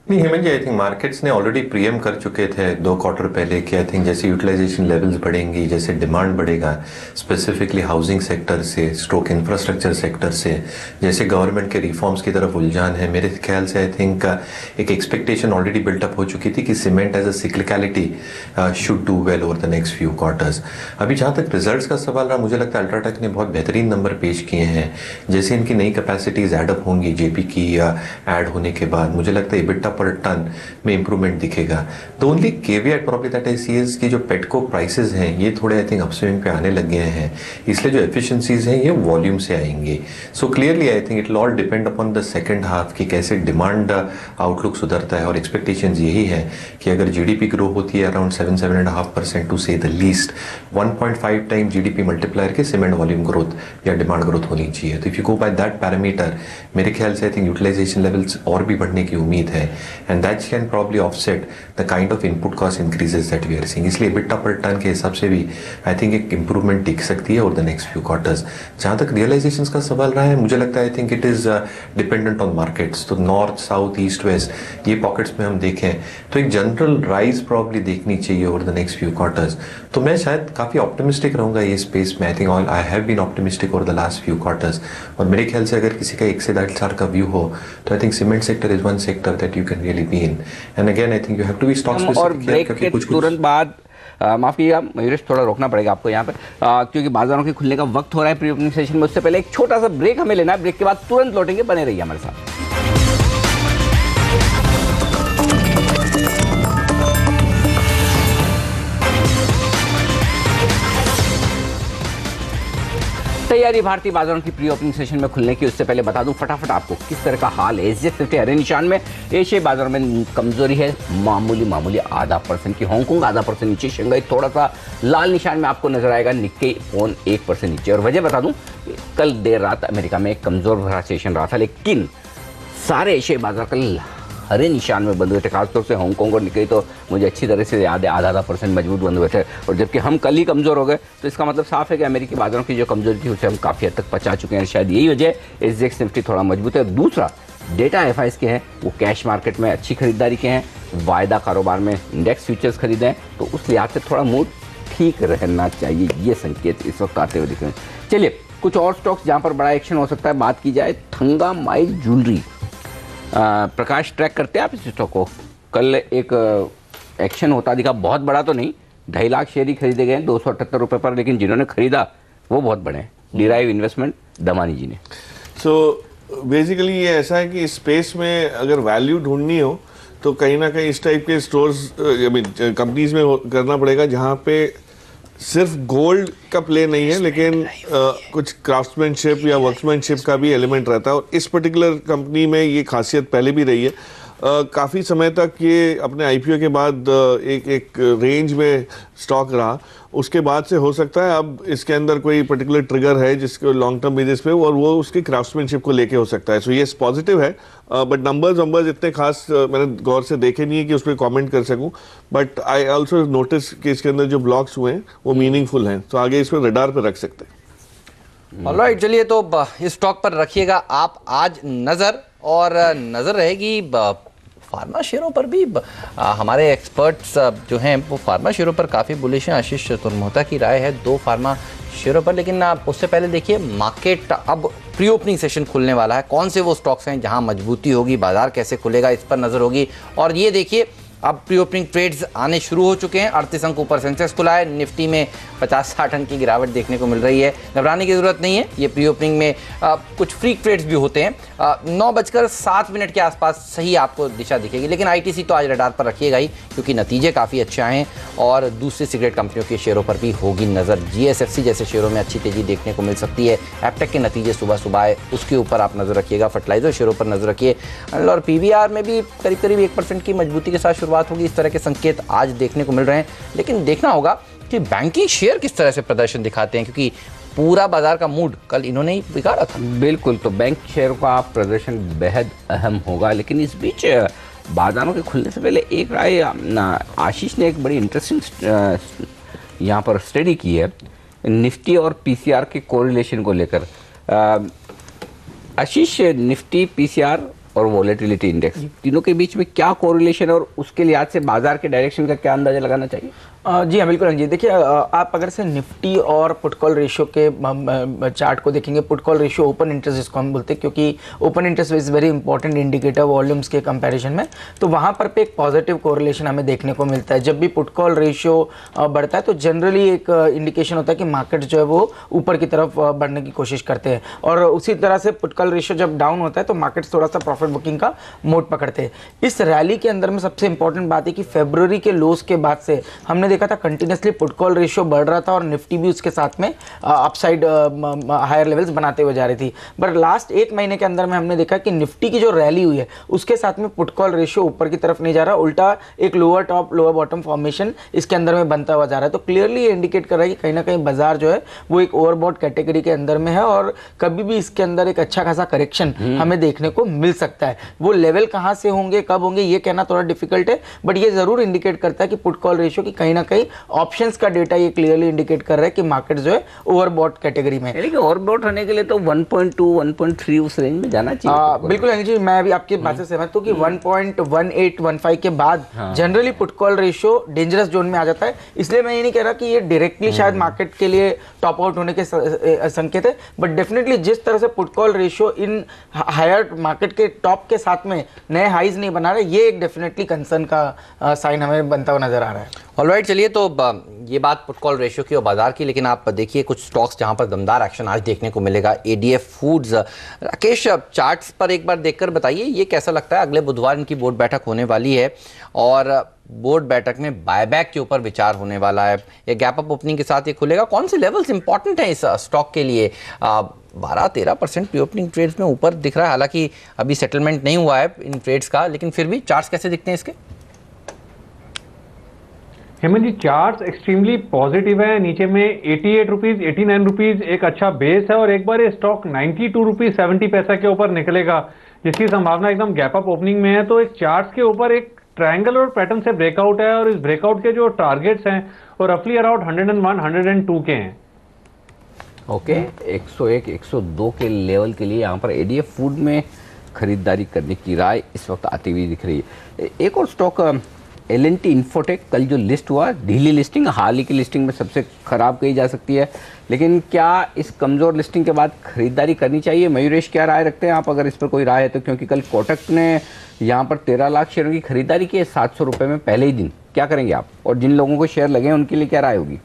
नहीं हेमंत जी, आई थिंक मार्केट्स ने ऑलरेडी प्रीएम कर चुके थे 2 क्वार्टर पहले कि आई थिंक जैसे यूटिलाइजेशन लेवल्स बढ़ेंगी, जैसे डिमांड बढ़ेगा स्पेसिफिकली हाउसिंग सेक्टर से, स्ट्रोक इंफ्रास्ट्रक्चर सेक्टर से, जैसे गवर्नमेंट के रिफॉर्म्स की तरफ उलझान है, मेरे ख्याल से आई थिंक एक एक्सपेक्टेशन ऑलरेडी बिल्टअप हो चुकी थी कि cement as a cyclicality should do well over the next few quarters. अभी जहाँ तक रिजल्ट्स का सवाल रहा, मुझे लगता है अल्ट्राटेक ने बहुत बेहतरीन नंबर पेश किए हैं। जैसे इनकी नई कैपेसिटीज एडअप होंगी जेपी की ऐड होने के बाद, मुझे लगता है EBITDA पर टन में इंप्रूवमेंट दिखेगा। The only caveat probably that I see is कि जो पेटको प्राइसेस हैं ये थोड़े आई थिंक अपस्विंग पे आने लग गए हैं, इसलिए जो एफिशिएंसीज हैं ये वॉल्यूम से आएंगी। So clearly I think it will all depend upon the second half कि कैसे डिमांड आउटलुक सुधरता है। और एक्सपेक्टेशंस यही है कि अगर जीडीपी ग्रो होती है अराउंड 7-7.5% टू से the least 1.5 time GDP multiplier के सीमेंट वॉल्यूम ग्रोथ या डिमांड ग्रोथ होनी चाहिए। तो if you go by that parameter, मेरे ख्याल से आई थिंक यूटिलाइजेशन लेवल्स और भी बढ़ने की उम्मीद है, and that can probably offset the kind of input cost increases that we are seeing। इसलिए EBITDA per ton के हिसाब से भी I think एक improvement दिख सकती है over the next few quarters। जहाँ तक realizations का सवाल रहा है, मुझे लगता है I think it is dependent on markets। तो नॉर्थ, साउथ, ईस्ट, वेस्ट ये पॉकेट्स में हम देखें तो एक जनरल राइज प्रॉब्ली देखनी चाहिए over the next few quarters। तो मैं शायद काफ़ी ऑप्टिमिस्टिक रहूँगा ये स्पेस में। I think I have been optimistic over the last few quarters। और मेरे ख्याल से अगर किसी का 1 से 1.5 साल का व्यू हो तो I think cement sector is one sector that you can really be in। And again I think you have to be stock specific। और ब्रेक के तुरंत बाद माफ कीजिएगा मयूरेश, थोड़ा रोकना पड़ेगा आपको यहाँ पर क्योंकि बाजारों के खुलने का वक्त हो रहा है प्री ओपनिंग सेशन में। उससे पहले एक छोटा सा ब्रेक हमें लेना है, ब्रेक के बाद तुरंत लौटेंगे, बने रहिए हमारे साथ। तैयारी भारतीय बाजारों की प्री ओपनिंग सेशन में खुलने की। उससे पहले बता दूं फटाफट आपको किस तरह का हाल है। SGX निफ्टी हरे निशान में, एशियाई बाजारों में कमजोरी है मामूली 0.5% की। हांगकांग 0.5% नीचे, शंघाई थोड़ा सा लाल निशान में आपको नजर आएगा, निक्केई 1% नीचे। और वजह बता दूं, कल देर रात अमेरिका में कमजोर भरा सेशन रहा था, लेकिन सारे एशियाई बाजार कल हरे निशान में बंद हुए थे। खासतौर से हांगकांग और निक्केई तो मुझे अच्छी तरह से याद है 0.5% मजबूत बंद हुए थे। और जबकि हम कल ही कमज़ोर हो गए, तो इसका मतलब साफ है कि अमेरिकी बाजारों की जो कमजोरी थी उसे हम काफ़ी हद तक पचा चुके हैं। शायद यही वजह SGX निफ्टी थोड़ा मजबूत है। दूसरा, डेटा एफआईज के हैं वो कैश मार्केट में अच्छी खरीदारी के हैं, वायदा कारोबार में इंडेक्स फ्यूचर्स खरीदें तो उस लिहाज से थोड़ा मूड ठीक रहना चाहिए। ये संकेत इस वक्त आते हुए दिख रहे हैं। चलिए कुछ और स्टॉक्स जहाँ पर बड़ा एक्शन हो सकता है बात की जाए। थंगामाइल ज्वेलरी, प्रकाश ट्रैक करते हैं आप इस स्टॉक को? कल एक एक्शन होता दिखा, बहुत बड़ा तो नहीं, 2.5 लाख शेयर ही खरीदे गए 278 रुपये पर, लेकिन जिन्होंने खरीदा वो बहुत बड़े हैं, डिराइव इन्वेस्टमेंट दमानी जी ने। सो बेसिकली ये ऐसा है कि इस स्पेस में अगर वैल्यू ढूंढनी हो तो कहीं ना कहीं इस टाइप के स्टोर्स कंपनीज में करना पड़ेगा जहाँ पे सिर्फ गोल्ड का प्ले नहीं है लेकिन कुछ क्राफ्ट्समैनशिप या वर्कमैनशिप का भी एलिमेंट रहता है, और इस पर्टिकुलर कंपनी में ये खासियत पहले भी रही है। काफ़ी समय तक ये अपने आईपीओ के बाद एक रेंज में स्टॉक रहा, उसके बाद से हो सकता है अब इसके अंदर कोई पर्टिकुलर ट्रिगर है जिसको लॉन्ग टर्म बेसिस पे, और वो उसकी क्राफ्ट्समैनशिप को लेके हो सकता है। सो ये पॉजिटिव है, बट नंबर्स इतने खास मैंने गौर से देखे नहीं है कि उस पर कॉमेंट कर सकूं, बट आई ऑल्सो नोटिस कि इसके अंदर जो ब्लॉक्स हुए हैं वो मीनिंगफुल हैं, तो आगे इसको रडार पर रख सकते हैं। ऑलराइट, चलिए तो इस स्टॉक पर रखिएगा आप आज नज़र, और नज़र रहेगी फार्मा शेयरों पर भी। हमारे एक्सपर्ट्स जो हैं वो फार्मा शेयरों पर काफ़ी बुलिश हैं। आशीष चतुर्मोहता की राय है 2 फार्मा शेयरों पर, लेकिन उससे पहले देखिए मार्केट अब प्री ओपनिंग सेशन खुलने वाला है, कौन से वो स्टॉक्स हैं जहां मजबूती होगी, बाजार कैसे खुलेगा इस पर नज़र होगी। और ये देखिए अब प्री ओपनिंग ट्रेड्स आने शुरू हो चुके हैं। 38 अंक ऊपर सेंसेक्स खुला है, निफ्टी में 50-60 अंक की गिरावट देखने को मिल रही है। घबराने की जरूरत नहीं है, ये प्री ओपनिंग में कुछ फ्री ट्रेड्स भी होते हैं। 9:07 के आसपास सही आपको दिशा दिखेगी, लेकिन आईटीसी तो आज रडार पर रखिएगा ही क्योंकि नतीजे काफ़ी अच्छे आए हैं, और दूसरी सिगरेट कंपनियों के शेयरों पर भी होगी नज़र। जीएसएफसी जैसे शेयरों में अच्छी तेजी देखने को मिल सकती है। एपटेक के नतीजे सुबह सुबह आए, उसके ऊपर आप नज़र रखिएगा। फर्टिलाइजर शेयरों पर नज़र रखिए, और पीवीआर में भी करीब 1% की मजबूती के साथ शुरुआत होगी। इस तरह के संकेत आज देखने को मिल रहे हैं, लेकिन देखना होगा कि बैंकिंग शेयर किस तरह से प्रदर्शन दिखाते हैं, क्योंकि पूरा बाजार का मूड कल इन्होंने ही बिगाड़ा था। बिल्कुल, तो बैंक शेयर का प्रदर्शन बेहद अहम होगा, लेकिन इस बीच बाजारों के खुलने से पहले एक राय आशीष ने एक बड़ी इंटरेस्टिंग यहाँ पर स्टडी की है निफ्टी और पीसीआर के कोरिलेशन को लेकर। आशीष, निफ्टी, पीसीआर और वॉलेटिलिटी इंडेक्स, तीनों के बीच में क्या कोरिलेशन है और उसके लिहाज से बाजार के डायरेक्शन का क्या अंदाजा लगाना चाहिए? जी हाँ, बिल्कुल जी। देखिए आप अगर से निफ्टी और पुट कॉल रेशियो के चार्ट को देखेंगे, put call ratio open interest जिसको हम बोलते हैं, क्योंकि open interest is very important indicator volumes के कंपैरिजन में, तो वहाँ पर पे एक पॉजिटिव कोरिलेशन हमें देखने को मिलता है। जब भी पुट कॉल रेशियो बढ़ता है तो जनरली एक इंडिकेशन होता है कि मार्केट जो है वो ऊपर की तरफ बढ़ने की कोशिश करते हैं, और उसी तरह से पुट कॉल रेशियो जब डाउन होता है तो मार्केट थोड़ा सा प्रॉफिट बुकिंग का मोड पकड़ते हैं। इस रैली के अंदर में सबसे इंपॉर्टेंट बात है कि फरवरी के लोस के बाद से हमने देखा था कंटिन्यूसली पुट कॉल रेशियो बढ़ रहा था और निफ्टी भी उसके साथ में अपसाइड हायर लेवल्स बनाते हुए जा रही थी। बट लास्ट 1 महीने के अंदर में हमने देखा कि निफ्टी की जो रैली हुई है उसके साथ में पुट कॉल रेशियो ऊपर की तरफ नहीं जा रहा, उल्टा एक lower top lower bottom formation इसके अंदर में बनता हुआ जा रहा है। तो क्लियरली ये इंडिकेट कर रहा है कि कहीं ना कहीं बाजार जो है वो एक ओवरबॉट कैटेगरी के अंदर में है, और कभी भी इसके अंदर एक अच्छा खासा करेक्शन हमें देखने को मिल सकता है। वो लेवल कहां से होंगे, कब होंगे, ये कहना थोड़ा डिफिकल्ट है, बट ये जरूर इंडिकेट करता है कि पुट कॉल रेशियो की कहीं ना कहीं ऑप्शंस का डेटा ये क्लियरली इंडिकेट कर रहा है कि मार्केट जो है ओवरबॉट कैटेगरी में है। लेकिन ओवरबॉट होने के लिए तो 1.2 1.3 उस रेंज में जाना चाहिए। बिल्कुल अनिल जी, मैं भी आपकी बात से सहमत हूं कि 1.1815 के बाद generally put call ratio dangerous zone में आ जाता है। इसलिए मैं ये नहीं कह रहा कि ये डायरेक्टली शायद मार्केट के लिए टॉप आउट होने के संकेत है, बट डेफिनेटली जिस तरह से put call ratio in higher market के टॉप के साथ में नए हाईज नहीं बना रहे, ये एक डेफिनेटली कंसर्न का साइन हमें बनता हुआ नजर आ रहा है। ऑलराइट, चलिए तो ये बात पुट कॉल रेशियो की और बाजार की, लेकिन आप देखिए कुछ स्टॉक्स जहां पर दमदार एक्शन आज देखने को मिलेगा। एडीएफ फूड्स, राकेश चार्ट्स पर एक बार देखकर बताइए ये कैसा लगता है? अगले बुधवार इनकी बोर्ड बैठक होने वाली है और बोर्ड बैठक में बायबैक के ऊपर विचार होने वाला है। ये गैप अप ओपनिंग के साथ ये खुलेगा। कौन से लेवल्स इंपॉर्टेंट हैं इस स्टॉक के लिए? 12-13% प्री ओपनिंग ट्रेड्स में ऊपर दिख रहा है, हालांकि अभी सेटलमेंट नहीं हुआ है इन ट्रेड्स का, लेकिन फिर भी चार्ट्स कैसे दिखते हैं इसके? हेमंत जी, चार्ट्स एक्सट्रीमली पॉजिटिव है। नीचे में 88 रुपीज 89 रुपीज एक अच्छा बेस है, और एक बार ये स्टॉक 92 रुपीज 70 पैसा के ऊपर निकलेगा, जिसकी संभावना एकदम गैप अप ओपनिंग में है। तो एक चार्ट्स के ऊपर एक ट्रायंगल और पैटर्न से ब्रेकआउट है, और इस ब्रेकआउट के जो टारगेट्स हैं वो रफली अराउंड 101 102 के हैं। ओके, 101 102 के लेवल के लिए यहाँ पर एडीएफ फूड में खरीदारी करने की राय इस वक्त आती हुई दिख रही है। एक और स्टॉक L&T इन्फोटेक, कल जो लिस्ट हुआ, ढीली लिस्टिंग, हाल ही की लिस्टिंग में सबसे खराब कही जा सकती है, लेकिन क्या इस कमज़ोर लिस्टिंग के बाद खरीदारी करनी चाहिए? मयूरेश, क्या राय रखते हैं आप, अगर इस पर कोई राय है तो? क्योंकि कल कोटक ने यहाँ पर 13 लाख शेयरों की खरीदारी की है 700 रुपये में पहले ही दिन। क्या करेंगे आप, और जिन लोगों को शेयर लगे हैं उनके लिए क्या राय होगी?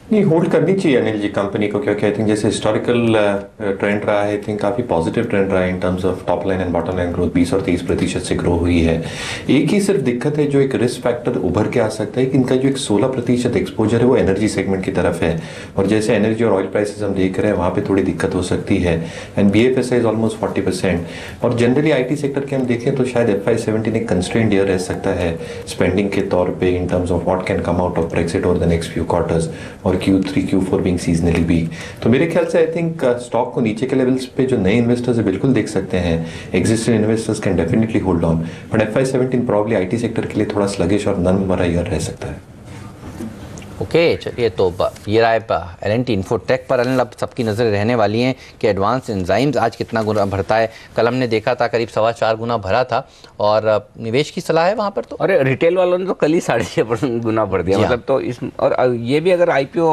नहीं, होल्ड करनी चाहिए अनिल जी कंपनी को, क्योंकि आई थिंक जैसे हिस्टोरिकल ट्रेंड रहा है, आई थिंक काफ़ी पॉजिटिव ट्रेंड रहा है इन terms of top line and bottom line growth, 20 और 30% से ग्रो हुई है। एक ही सिर्फ दिक्कत है, जो एक रिस्क फैक्टर उभर के आ सकता है कि इनका जो एक 16% एक्सपोजर है वो एनर्जी सेगमेंट की तरफ है, और जैसे एनर्जी और ऑयल प्राइसेस हम देख रहे हैं वहाँ पे थोड़ी दिक्कत हो सकती है। एंड BFSI इज ऑलमोस्ट 40%, और जनरली IT सेक्टर के हम देखें तो शायद FY17 एक कंस्ट्रेंड ईयर रह सकता है स्पेंडिंग के तौर पे, इन terms of what can come out of Brexit over the next few quarters, और Q3 Q4 being seasonally week. तो मेरे ख्याल से आई थिंक स्टॉक को नीचे के लेवल्स पे जो नए इन्वेस्टर्स है बिल्कुल देख सकते हैं, existing investors can definitely hold on, but FY17 probably IT sector के लिए थोड़ा स्लगिश और नन भरा ईयर रह सकता है। ओके, चलिए, तो ये राय L&T इन्फोटेक पर अनिल अब सबकी नज़रें रहने वाली हैं कि एडवांस एंजाइम्स आज कितना गुना भरता है। कल हमने देखा था करीब 4.25 गुना भरा था, और निवेश की सलाह है वहाँ पर तो। अरे रिटेल वालों ने तो कल ही 6.5% गुना भर दिया, मतलब तो इस, और ये भी अगर IPO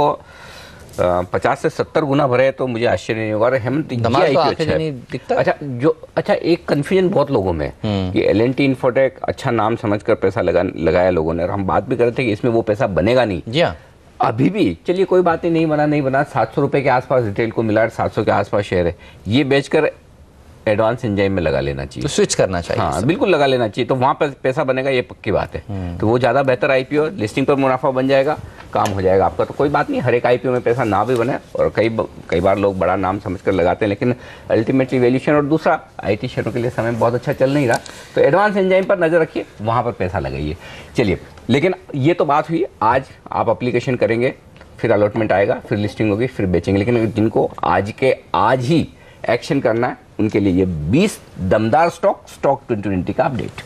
50 से 70 गुना भरे तो मुझे आश्चर्य नहीं होगा। और हेमंत, ये IPO अच्छा है। अच्छा, एक कंफ्यूजन बहुत लोगों में कि L&T इन्फोटेक अच्छा नाम समझकर पैसा लगाया लोगों ने, और हम बात भी कर रहे थे कि इसमें वो पैसा बनेगा नहीं। जी हाँ, अभी भी चलिए कोई बात नहीं बना 700 रुपये के आसपास रिटेल को मिला, 700 के आसपास शेयर है, ये बेचकर एडवांस एंजाइम में लगा लेना चाहिए, तो स्विच करना चाहिए। हाँ, बिल्कुल लगा लेना चाहिए, तो वहाँ पर पैसा बनेगा, ये पक्की बात है। तो वो ज़्यादा बेहतर IPO, लिस्टिंग पर मुनाफा बन जाएगा, काम हो जाएगा आपका। तो कोई बात नहीं, हर एक IPO में पैसा ना भी बने, और कई बार लोग बड़ा नाम समझकर लगाते हैं, लेकिन अल्टीमेटली वैल्यूएशन, और दूसरा IT शेयरों के लिए समय बहुत अच्छा चल नहीं रहा, तो एडवांस एंजाइम पर नज़र रखिए, वहाँ पर पैसा लगाइए। चलिए, लेकिन ये तो बात हुई, आज आप अप्लीकेशन करेंगे, फिर अलॉटमेंट आएगा, फिर लिस्टिंग होगी, फिर बेचेंगे। लेकिन जिनको आज ही एक्शन करना है उनके लिए ये 20 दमदार स्टॉक 2020 का अपडेट।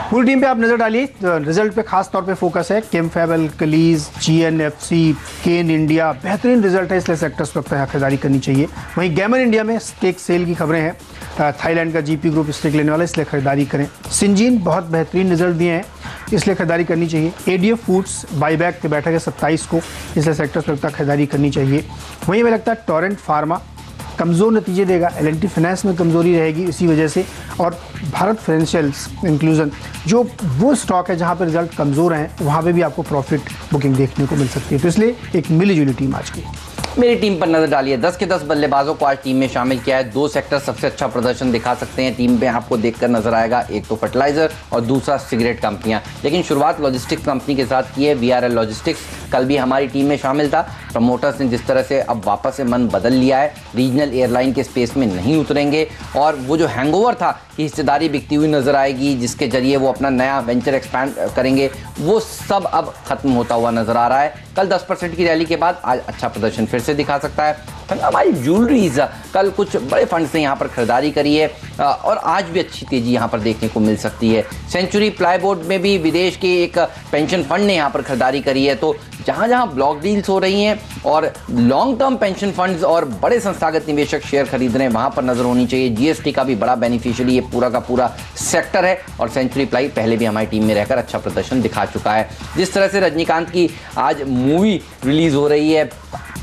पूरी टीम पे आप नजर डालिए, रिजल्ट पे खास तौर पे फोकस है। केमफैब, अल्कलीज, GNFC, केन इंडिया, बेहतरीन रिजल्ट है, इसलिए सेक्टर्स पे खरीदारी करनी चाहिए। वहीं गैमर इंडिया में स्टेक सेल की खबरें हैं, थाईलैंड का GP ग्रुप स्टेक लेने वाला, इसलिए खरीदारी करें। सिंजीन बहुत बेहतरीन रिजल्ट दिए हैं, इसलिए खरीदारी करनी चाहिए। ADF फूड्स बाईबैक की बैठक है 27 को, इसलिए सेक्टर्स पे खरीदारी करनी चाहिए। वहीं हमें लगता है टोरेंट फार्मा कमज़ोर नतीजे देगा, L&T फाइनेंस में कमज़ोरी रहेगी इसी वजह से, और भारत फाइनेंशियल्स इंक्लूजन जो वो स्टॉक है जहाँ पर रिजल्ट कमज़ोर हैं, वहाँ पे भी आपको प्रॉफिट बुकिंग देखने को मिल सकती है। तो इसलिए एक मिली जुली टीम आज की। मेरी टीम पर नजर डालिए, 10 के 10 बल्लेबाजों को आज टीम में शामिल किया है। 2 सेक्टर सबसे अच्छा प्रदर्शन दिखा सकते हैं टीम में, आपको देखकर नजर आएगा, एक तो फर्टिलाइजर और दूसरा सिगरेट कंपनियां। लेकिन शुरुआत लॉजिस्टिक्स कंपनी के साथ की है, VRL लॉजिस्टिक्स कल भी हमारी टीम में शामिल था। प्रमोटर्स ने जिस तरह से अब वापस से मन बदल लिया है, रीजनल एयरलाइन के स्पेस में नहीं उतरेंगे, और वो जो हैंगओवर था कि हिस्सेदारी बिकती हुई नजर आएगी, जिसके जरिए वो अपना नया वेंचर एक्सपैंड करेंगे, वो सब अब खत्म होता हुआ नजर आ रहा है। कल 10% की रैली के बाद आज अच्छा प्रदर्शन फिर से दिखा सकता है। हमारी ज्वेलरीज कल कुछ बड़े फंड्स ने यहाँ पर खरीदारी करी है, और आज भी अच्छी तेजी यहाँ पर देखने को मिल सकती है। सेंचुरी प्लाईबोर्ड में भी विदेश के एक पेंशन फंड ने यहाँ पर खरीदारी करी है। तो जहाँ जहाँ ब्लॉक डील्स हो रही हैं और लॉन्ग टर्म पेंशन फंड्स और बड़े संस्थागत निवेशक शेयर खरीद रहे हैं, वहाँ पर नजर होनी चाहिए। GST का भी बड़ा बेनिफिशियरी ये पूरा का पूरा सेक्टर है, और सेंचुरी प्लाई पहले भी हमारी टीम में रहकर अच्छा प्रदर्शन दिखा चुका है। जिस तरह से रजनीकांत की आज मूवी रिलीज हो रही है,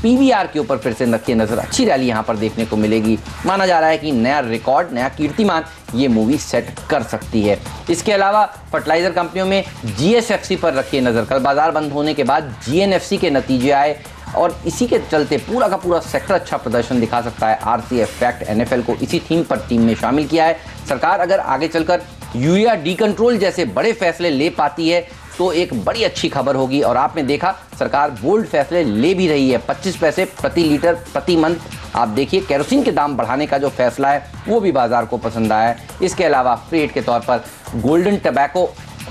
PVR के ऊपर फिर से रखिए नजर, अच्छी रैली यहाँ पर देखने को मिलेगी। माना जा रहा है कि नया रिकॉर्ड, नया कीर्तिमान ये मूवी सेट कर सकती है। इसके अलावा फर्टिलाइजर कंपनियों में GSFC पर रखिए नजर। कल बाजार बंद होने के बाद GNFC के नतीजे आए, और इसी के चलते पूरा का पूरा सेक्टर अच्छा प्रदर्शन दिखा सकता है। RCF, फैक्ट, NFL को इसी थीम पर टीम में शामिल किया है। सरकार अगर आगे चलकर यूरिया डीकंट्रोल जैसे बड़े फैसले ले पाती है तो एक बड़ी अच्छी खबर होगी, और आपने देखा सरकार बोल्ड फैसले ले भी रही है। 25 पैसे प्रति लीटर प्रति मंथ। आप देखिए केरोसिन के दाम बढ़ाने का जो फैसला है वो भी बाजार को पसंद आया है। इसके अलावा फ्री हिट के तौर पर गोल्डन टबैको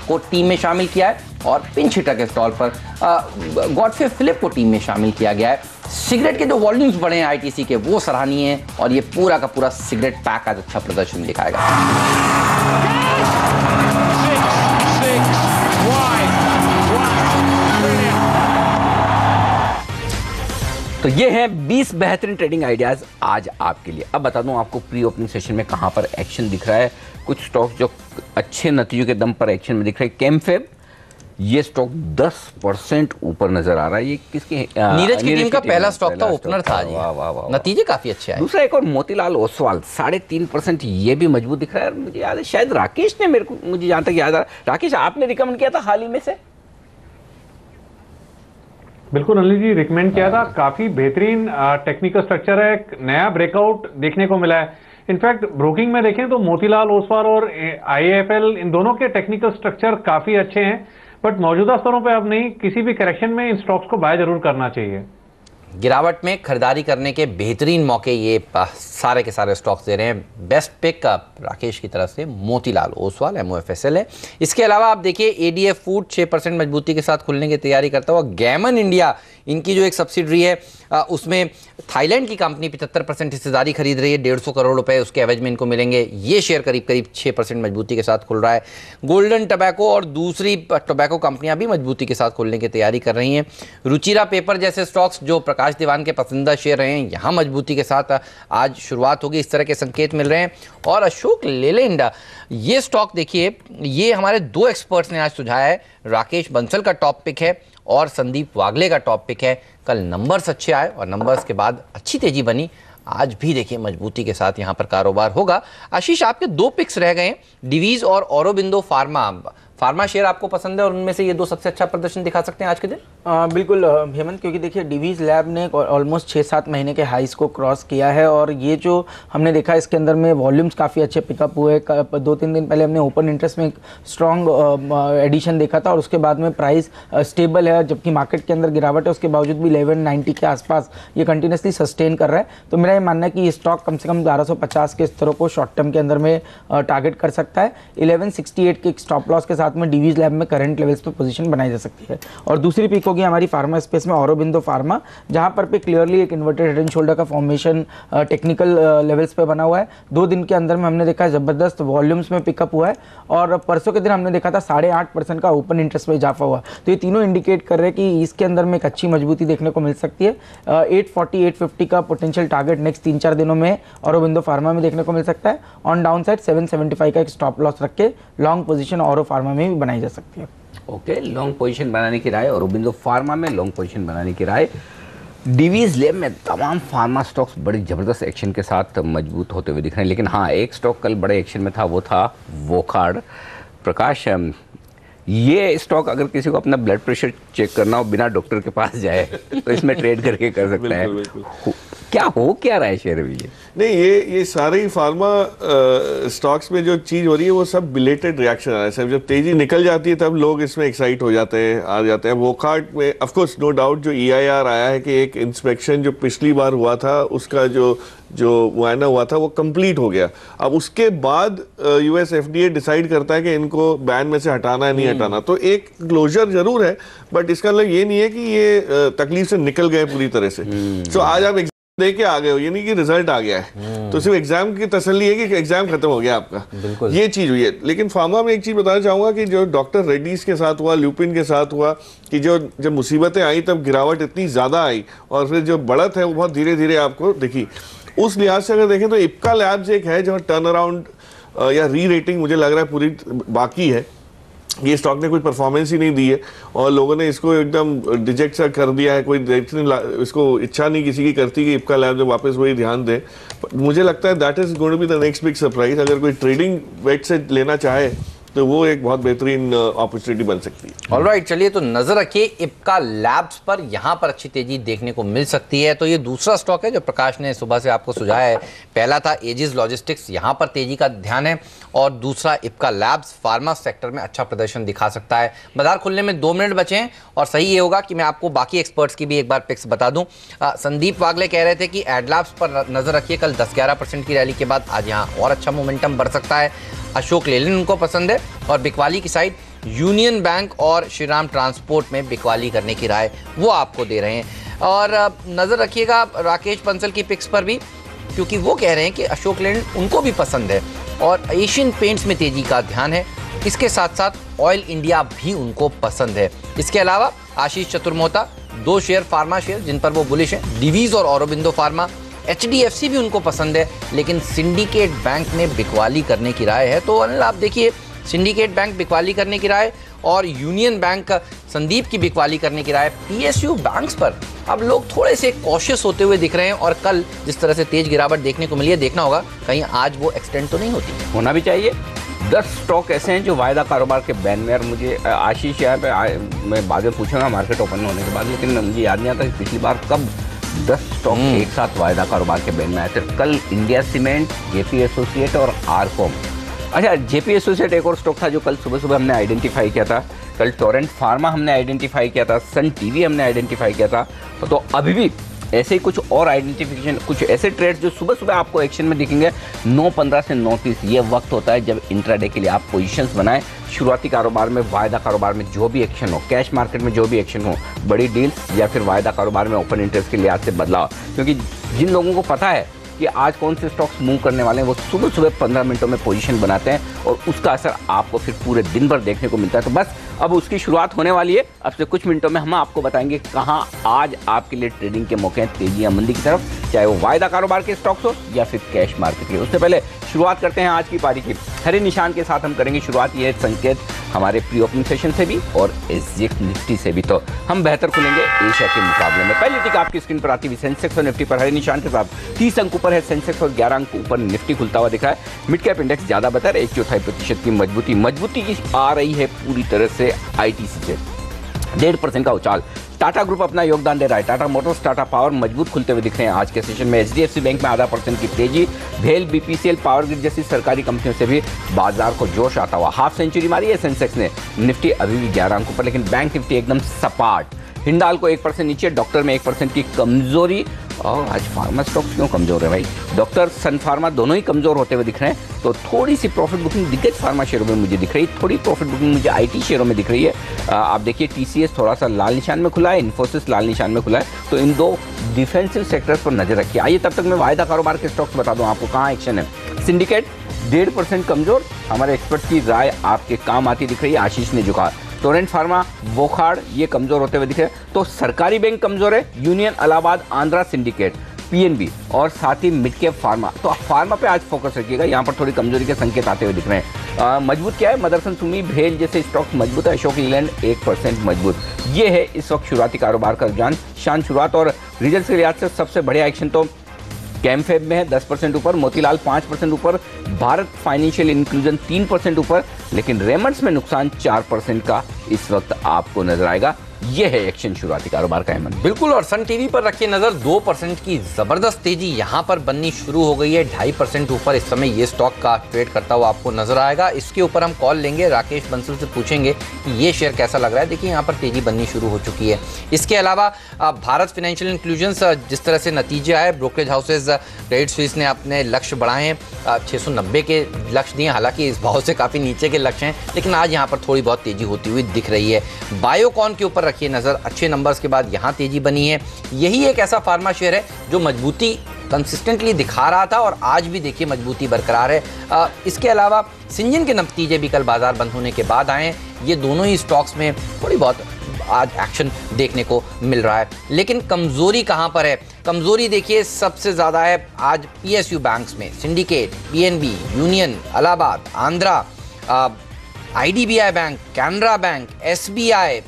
को टीम में शामिल किया है, और पिंच हिटर के तौर पर गॉडफ्रे फिलिप को टीम में शामिल किया गया है। सिगरेट के जो वॉल्यूम्स बढ़े हैं ITC के, वो सराहनीय है, और ये पूरा का पूरा सिगरेट पैक आज अच्छा प्रदर्शन दिखाएगा। तो ये हैं 20 बेहतरीन ट्रेडिंग आइडियाज़ आज आपके लिए। अब बता दूं आपको प्री ओपनिंग सेशन में कहां पर एक्शन दिख रहा है। कुछ स्टॉक्स जो अच्छे नतीजों के दम पर एक्शन में दिख रहे हैं। केमफेब, ये स्टॉक 10% ऊपर नजर आ रहा है। ये किसके? नीरज की टीम का पहला स्टॉक था, ओपनर था जी। वाह वाह वाह, नतीजे काफी अच्छे आए। दूसरा एक और मोतीलाल ओसवाल 3.5%, ये भी मजबूत दिख रहा है। मुझे याद है शायद राकेश ने मुझे जहां तक याद आ रहा है, राकेश आपने रिकमेंड किया था हाल ही में से। बिल्कुल अनिल जी, रिकमेंड किया था। काफी बेहतरीन टेक्निकल स्ट्रक्चर है, एक नया ब्रेकआउट देखने को मिला है। इनफैक्ट ब्रोकिंग में देखें तो मोतीलाल ओसवाल और IIFL इन दोनों के टेक्निकल स्ट्रक्चर काफी अच्छे हैं, बट मौजूदा स्तरों पे अब नहीं, किसी भी करेक्शन में इन स्टॉक्स को बाय जरूर करना चाहिए। गिरावट में खरीदारी करने के बेहतरीन मौके ये सारे के सारे स्टॉक्स दे रहे हैं। बेस्ट पिक राकेश की तरफ से मोतीलाल ओसवाल MOFSL है। इसके अलावा आप देखिए ADF फूड 6% मजबूती के साथ खुलने की तैयारी करता हुआ। गैमन इंडिया, इनकी जो एक सब्सिडरी है, उसमें थाईलैंड की कंपनी 75% हिस्सेदारी खरीद रही है। 150 करोड़ रुपए उसके एवज में इनको मिलेंगे। ये शेयर करीब करीब 6% मजबूती के साथ खुल रहा है। गोल्डन टबैको और दूसरी टोबैको कंपनियां भी मजबूती के साथ खुलने की तैयारी कर रही हैं। रुचिरा पेपर जैसे स्टॉक्स जो प्रकाश दीवान के पसंदीदा शेयर रहे हैं, यहाँ मजबूती के साथ आज शुरुआत होगी, इस तरह के संकेत मिल रहे हैं। और अशोक लेलैंड, ये स्टॉक देखिए, ये हमारे 2 एक्सपर्ट्स ने आज सुझाया है। राकेश बंसल का टॉप पिक है और संदीप वागले का टॉप पिक है। कल नंबर्स अच्छे आए और नंबर्स के बाद अच्छी तेजी बनी। आज भी देखिए मजबूती के साथ यहाँ पर कारोबार होगा। आशीष, आपके 2 पिक्स रह गए हैं, डिवीज और औरोबिंदो फार्मा। फार्मा शेयर आपको पसंद है और उनमें से ये 2 सबसे अच्छा प्रदर्शन दिखा सकते हैं आज के दिन? बिल्कुल हेमंत, क्योंकि देखिए डिवीज लैब ने ऑलमोस्ट 6-7 महीने के हाइस को क्रॉस किया है और ये जो हमने देखा इसके अंदर में वॉल्यूम्स काफ़ी अच्छे पिकअप हुए। 2-3 दिन पहले हमने ओपन इंटरेस्ट में स्ट्रॉन्ग एडिशन देखा था और उसके बाद में प्राइस स्टेबल है, जबकि मार्केट के अंदर गिरावट है, उसके बावजूद भी 1190 के आसपास ये कंटिन्यूसली सस्टेन कर रहा है। तो मेरा ये मानना है कि ये स्टॉक कम से कम 1150 के स्तरों को शॉर्ट टर्म के अंदर में टारगेट कर सकता है। 1168 के स्टॉप लॉस के साथ में डिवीज लैब में करंट लेवल्स पे पोजीशन बनाई जा सकती है। और दूसरी पिक होगी हमारी फार्मा स्पेस में औरोबिंदो फार्मा, जहां पर पे क्लियरली एक इन्वर्टेड हेड एंड शोल्डर का फॉर्मेशन टेक्निकल लेवल्स पे बना हुआ है। 2 दिन के अंदर में हमने देखा जबरदस्त वॉल्यूम्स में पिकअप हुआ है और परसों के दिन हमने देखा था 8.5% का ओपन इंटरेस्ट में इजाफा हुआ। तो ये तीनों इंडिकेट कर रहे हैं कि इसके अंदर में एक अच्छी मजबूती देखने को मिल सकती है। 840-850 का पोटेंशियल टारगेट नेक्स्ट 3-4 दिनों में औरोबिंदो फार्मा में देखने को मिल सकता है। ऑन डाउन साइड 775 का एक स्टॉप लॉस रख के लॉन्ग पोजीशन औरो फार्मा में भी बनाई जा सकती है। ओके, लॉन्ग पोजीशन बनाने की राय, औरोबिंदो फार्मा में लॉन्ग पोजीशन बनाने की राय। डिवीज लैब में तमाम फार्मा स्टॉक्स बड़ी ज़बरदस्त एक्शन के साथ मजबूत होते हुए दिख रहे हैं, लेकिन हाँ, एक स्टॉक कल बड़े एक्शन में था, वो था वोकार्ड। प्रकाश, ये स्टॉक अगर किसी को अपना ब्लड प्रेशर चेक करना हो बिना डॉक्टर के पास जाए तो इसमें ट्रेड करके कर सकता है। क्या रहा है शेयर अभी? नहीं, ये सारे ही फार्मा स्टॉक्स में जो चीज हो रही है वो सब बिलेटेड रिएक्शन आ रहा है। सब जब तेजी निकल जाती है तब लोग इसमें एक्साइट हो जाते हैं, आ जाते हैं। वोकार्ड में ऑफ कोर्स नो डाउट जो EIR आया है कि एक इंस्पेक्शन जो पिछली बार हुआ था उसका जो मुआयना हुआ था वो कंप्लीट हो गया। अब उसके बाद US FDA डिसाइड करता है कि इनको बैन में से हटाना है नहीं हटाना, तो एक क्लोजर जरूर है, बट इसका मतलब ये नहीं है कि ये तकलीफ से निकल गए पूरी तरह से। तो आज आप दे के आ गए हो, ये नहीं कि रिजल्ट आ गया है, तो सिर्फ एग्जाम की तसल्ली है कि एग्जाम खत्म हो गया आपका, ये चीज हुई है। लेकिन फार्मा में एक चीज बताना चाहूंगा कि जो डॉक्टर रेड्डीज के साथ हुआ, ल्यूपिन के साथ हुआ, कि जब मुसीबतें आई तब गिरावट इतनी ज्यादा आई और फिर जो बढ़त है वो बहुत धीरे धीरे आपको दिखी। उस लिहाज से अगर देखें तो इप्का लैब्स एक है जहाँ टर्न अराउंड या री रेटिंग मुझे लग रहा है पूरी बाकी है। ये स्टॉक ने कोई परफॉर्मेंस ही नहीं दी है और लोगों ने इसको एकदम रिजेक्ट सा कर दिया है। कोई इसको इच्छा नहीं किसी की करती कि इप्का लैब में वापस वही ध्यान दे। मुझे लगता है that is going to be the next big surprise. अगर कोई ट्रेडिंग वेट से लेना चाहे तो वो एक बहुत बेहतरीन अपॉर्चुनिटी बन सकती है। ऑलराइट, चलिए तो नजर रखिए इप्का लैब्स पर, यहाँ पर अच्छी तेजी देखने को मिल सकती है। तो ये दूसरा स्टॉक है जो प्रकाश ने सुबह से आपको सुझाया है। पहला था एजिस लॉजिस्टिक्स, यहाँ पर तेजी का ध्यान है, और दूसरा इप्का लैब्स फार्मा सेक्टर में अच्छा प्रदर्शन दिखा सकता है। बाजार खुलने में 2 मिनट बचे हैं और सही ये होगा कि मैं आपको बाकी एक्सपर्ट्स की भी एक बार पिक्स बता दूं। संदीप वागले कह रहे थे कि एडलैब्स पर नजर रखिए, कल 10-11% की रैली के बाद आज यहाँ और अच्छा मोमेंटम बढ़ सकता है। अशोक लेलैंड उनको पसंद है और बिकवाली की साइड यूनियन बैंक और श्रीराम ट्रांसपोर्ट में बिकवाली करने की राय वो आपको दे रहे हैं। और नज़र रखिएगा राकेश बंसल की पिक्स पर भी, क्योंकि वो कह रहे हैं कि अशोक लेलैंड उनको भी पसंद है और एशियन पेंट्स में तेजी का ध्यान है। इसके साथ साथ ऑयल इंडिया भी उनको पसंद है। इसके अलावा आशीष चतुर्मोहता 2 शेयर फार्मा शेयर जिन पर वो बुलिश हैं, डिवीज और औरोबिंदो फार्मा। HDFC भी उनको पसंद है, लेकिन सिंडिकेट बैंक में बिकवाली करने की राय है। तो अनिल आप देखिए, सिंडिकेट बैंक बिकवाली करने की राय और यूनियन बैंक संदीप की बिकवाली करने की राय। PSU बैंक्स पर अब लोग थोड़े से कॉशियस होते हुए दिख रहे हैं और कल जिस तरह से तेज गिरावट देखने को मिली है, देखना होगा कहीं आज वो एक्सटेंड तो नहीं होती। होना भी चाहिए। 10 स्टॉक ऐसे हैं जो वायदा कारोबार के बैन में, और मुझे आशीष यहाँ पे मैं बाद में पूछूंगा मार्केट ओपन होने के बाद, लेकिन मुझे याद नहीं आता कि पिछली बार कब 10 स्टॉक एक साथ वायदा कारोबार के बैन में आए थे। कल इंडिया सीमेंट, JP एसोसिएट और आरकॉम। अच्छा, JP एसोसिएट एक और स्टॉक था जो कल सुबह सुबह हमने आइडेंटिफाई किया था। कल टोरेंट फार्मा हमने आइडेंटिफाई किया था, सन टीवी हमने आइडेंटिफाई किया था। तो अभी भी ऐसे ही कुछ और आइडेंटिफिकेशन, कुछ ऐसे ट्रेड्स जो सुबह सुबह आपको एक्शन में दिखेंगे। 9:15 से 9:30 ये वक्त होता है जब इंट्राडे के लिए आप पोजीशंस बनाएं। शुरुआती कारोबार में, वायदा कारोबार में जो भी एक्शन हो, कैश मार्केट में जो भी एक्शन हो, बड़ी डील्स या फिर वायदा कारोबार में ओपन इंटरेस्ट के लिहाज से बदलाव, क्योंकि जिन लोगों को पता है कि आज कौन से स्टॉक्स मूव करने वाले हैं, वो सुबह सुबह 15 मिनटों में पोजीशन बनाते हैं और उसका असर आपको फिर पूरे दिन भर देखने को मिलता है। तो बस अब उसकी शुरुआत होने वाली है। अब से कुछ मिनटों में हम आपको बताएंगे कहाँ आज आपके लिए ट्रेडिंग के मौके हैं, तेजी या मंदी की तरफ, चाहे वो वायदा कारोबार के स्टॉक्स हो या फिर कैश मार्केट के। उससे पहले शुरुआत करते हैं आज की पारी की हरे निशान के साथ हम करेंगे शुरुआत। ये संकेत हमारे प्री ओपनिंग सेशन से भी और SGX निफ्टी से भी, तो हम बेहतर खुलेंगे एशिया के मुकाबले में। पहली टिक आपकी स्क्रीन पर आती हुई सेंसेक्स और निफ्टी पर हरे निशान के साथ 30 अंक ऊपर है सेंसेक्स और 11 अंक ऊपर निफ्टी खुलता हुआ दिख रहा है। मिड कैप इंडेक्स ज्यादा बेहतर, 1.4% की मजबूती की आ रही है पूरी तरह से ITC से। 1.5% का उछाल। टाटा ग्रुप अपना योगदान दे रहा है। टाटा मोटर्स, टाटा पावर मजबूत खुलते हुए दिख रहे हैं आज के सेशन में। HDFC बैंक में 0.5% की तेजी। भेल, BPCL, पावर ग्रिड जैसी सरकारी कंपनियों से भी बाजार को जोश आता हुआ। हाफ सेंचुरी मारी है सेंसेक्स ने। निफ्टी अभी भी 11 अंकों पर, लेकिन बैंक निफ्टी एकदम सपाट। हिंडाल्को 1% नीचे, डॉक्टर में 1% की कमजोरी। और आज फार्मा स्टॉक्स क्यों कमजोर है भाई? डॉक्टर, सन फार्मा दोनों ही कमजोर होते हुए दिख रहे हैं। तो थोड़ी सी प्रॉफिट बुकिंग दिग्गज फार्मा शेयरों में मुझे दिख रही है, थोड़ी प्रॉफिट बुकिंग मुझे IT शेयरों में दिख रही है। आप देखिए TCS थोड़ा सा लाल निशान में खुला है, इन्फोसिस लाल निशान में खुला है। तो इन दो डिफेंसिव सेक्टर्स पर नजर रखिए। आइए तब तक मैं वायदा कारोबार के स्टॉक्स बता दूं आपको कहाँ एक्शन है। सिंडिकेट 1.5% कमजोर, हमारे एक्सपर्ट की राय आपके काम आती दिख रही है। आशीष ने झुका। टोरेंट फार्मा, वोखाड़ ये कमजोर होते हुए दिखे। तो सरकारी बैंक कमजोर है, union, Allahabad, Andhra, syndicate, PNB और साथ ही मिड कैप फार्मा। तो फार्मा पे आज फोकस रखिएगा, यहाँ पर थोड़ी कमजोरी के संकेत आते हुए दिख रहे हैं। मजबूत क्या है? मदरसन सुमी, भेल जैसे स्टॉक्स मजबूत है। अशोक लीलैंड 1% मजबूत। ये है इस वक्त शुरुआती कारोबार का रुझान, शांत शुरुआत। और रिजल्ट के लिहाज से सबसे बढ़िया एक्शन तो कैमफेब में है 10% ऊपर, मोतीलाल 5% ऊपर, भारत फाइनेंशियल इंक्लूजन 3% ऊपर, लेकिन रेमंड्स में नुकसान 4% का इस वक्त आपको नजर आएगा। ये है एक्शन शुरुआती कारोबार का। अहमद बिल्कुल। और सन टीवी पर रखिए नजर, 2% की जबरदस्त तेजी यहां पर बननी शुरू हो गई है। 2.5% ऊपर इस समय ये स्टॉक का ट्रेड करता हुआ आपको नजर आएगा। इसके ऊपर हम कॉल लेंगे, राकेश बंसल से पूछेंगे कि ये शेयर कैसा लग रहा है। देखिए यहाँ पर तेजी बननी शुरू हो चुकी है। इसके अलावा भारत फाइनेंशियल इंक्लूजन जिस तरह से नतीजे आए, ब्रोकरेज हाउसेज क्रेडिट स्विस ने अपने लक्ष्य बढ़ाए हैं, 690 के लक्ष्य दिए। हालांकि इस भाव से काफी नीचे के लक्ष्य हैं, लेकिन आज यहाँ पर थोड़ी बहुत तेजी होती हुई दिख रही है। बायोकॉन के ऊपर रखिए नजर, अच्छे नंबर्स के बाद यहां तेजी बनी है। यही एक ऐसा फार्मा शेयर है जो मजबूती कंसिस्टेंटली दिखा रहा था और आज भी देखिए मजबूती बरकरार है। इसके अलावा सिंजन के नतीजे भी कल बाजार बंद होने के बाद आए हैं। ये दोनों ही स्टॉक्स में थोड़ी बहुत आज एक्शन देखने को मिल रहा है। लेकिन कमजोरी कहां पर है? कमजोरी देखिए सबसे ज्यादा है आज PSU बैंक्स में। Syndicate, PNB, union, Allahabad, Andhra, IDBI bank, Canara bank, SBI,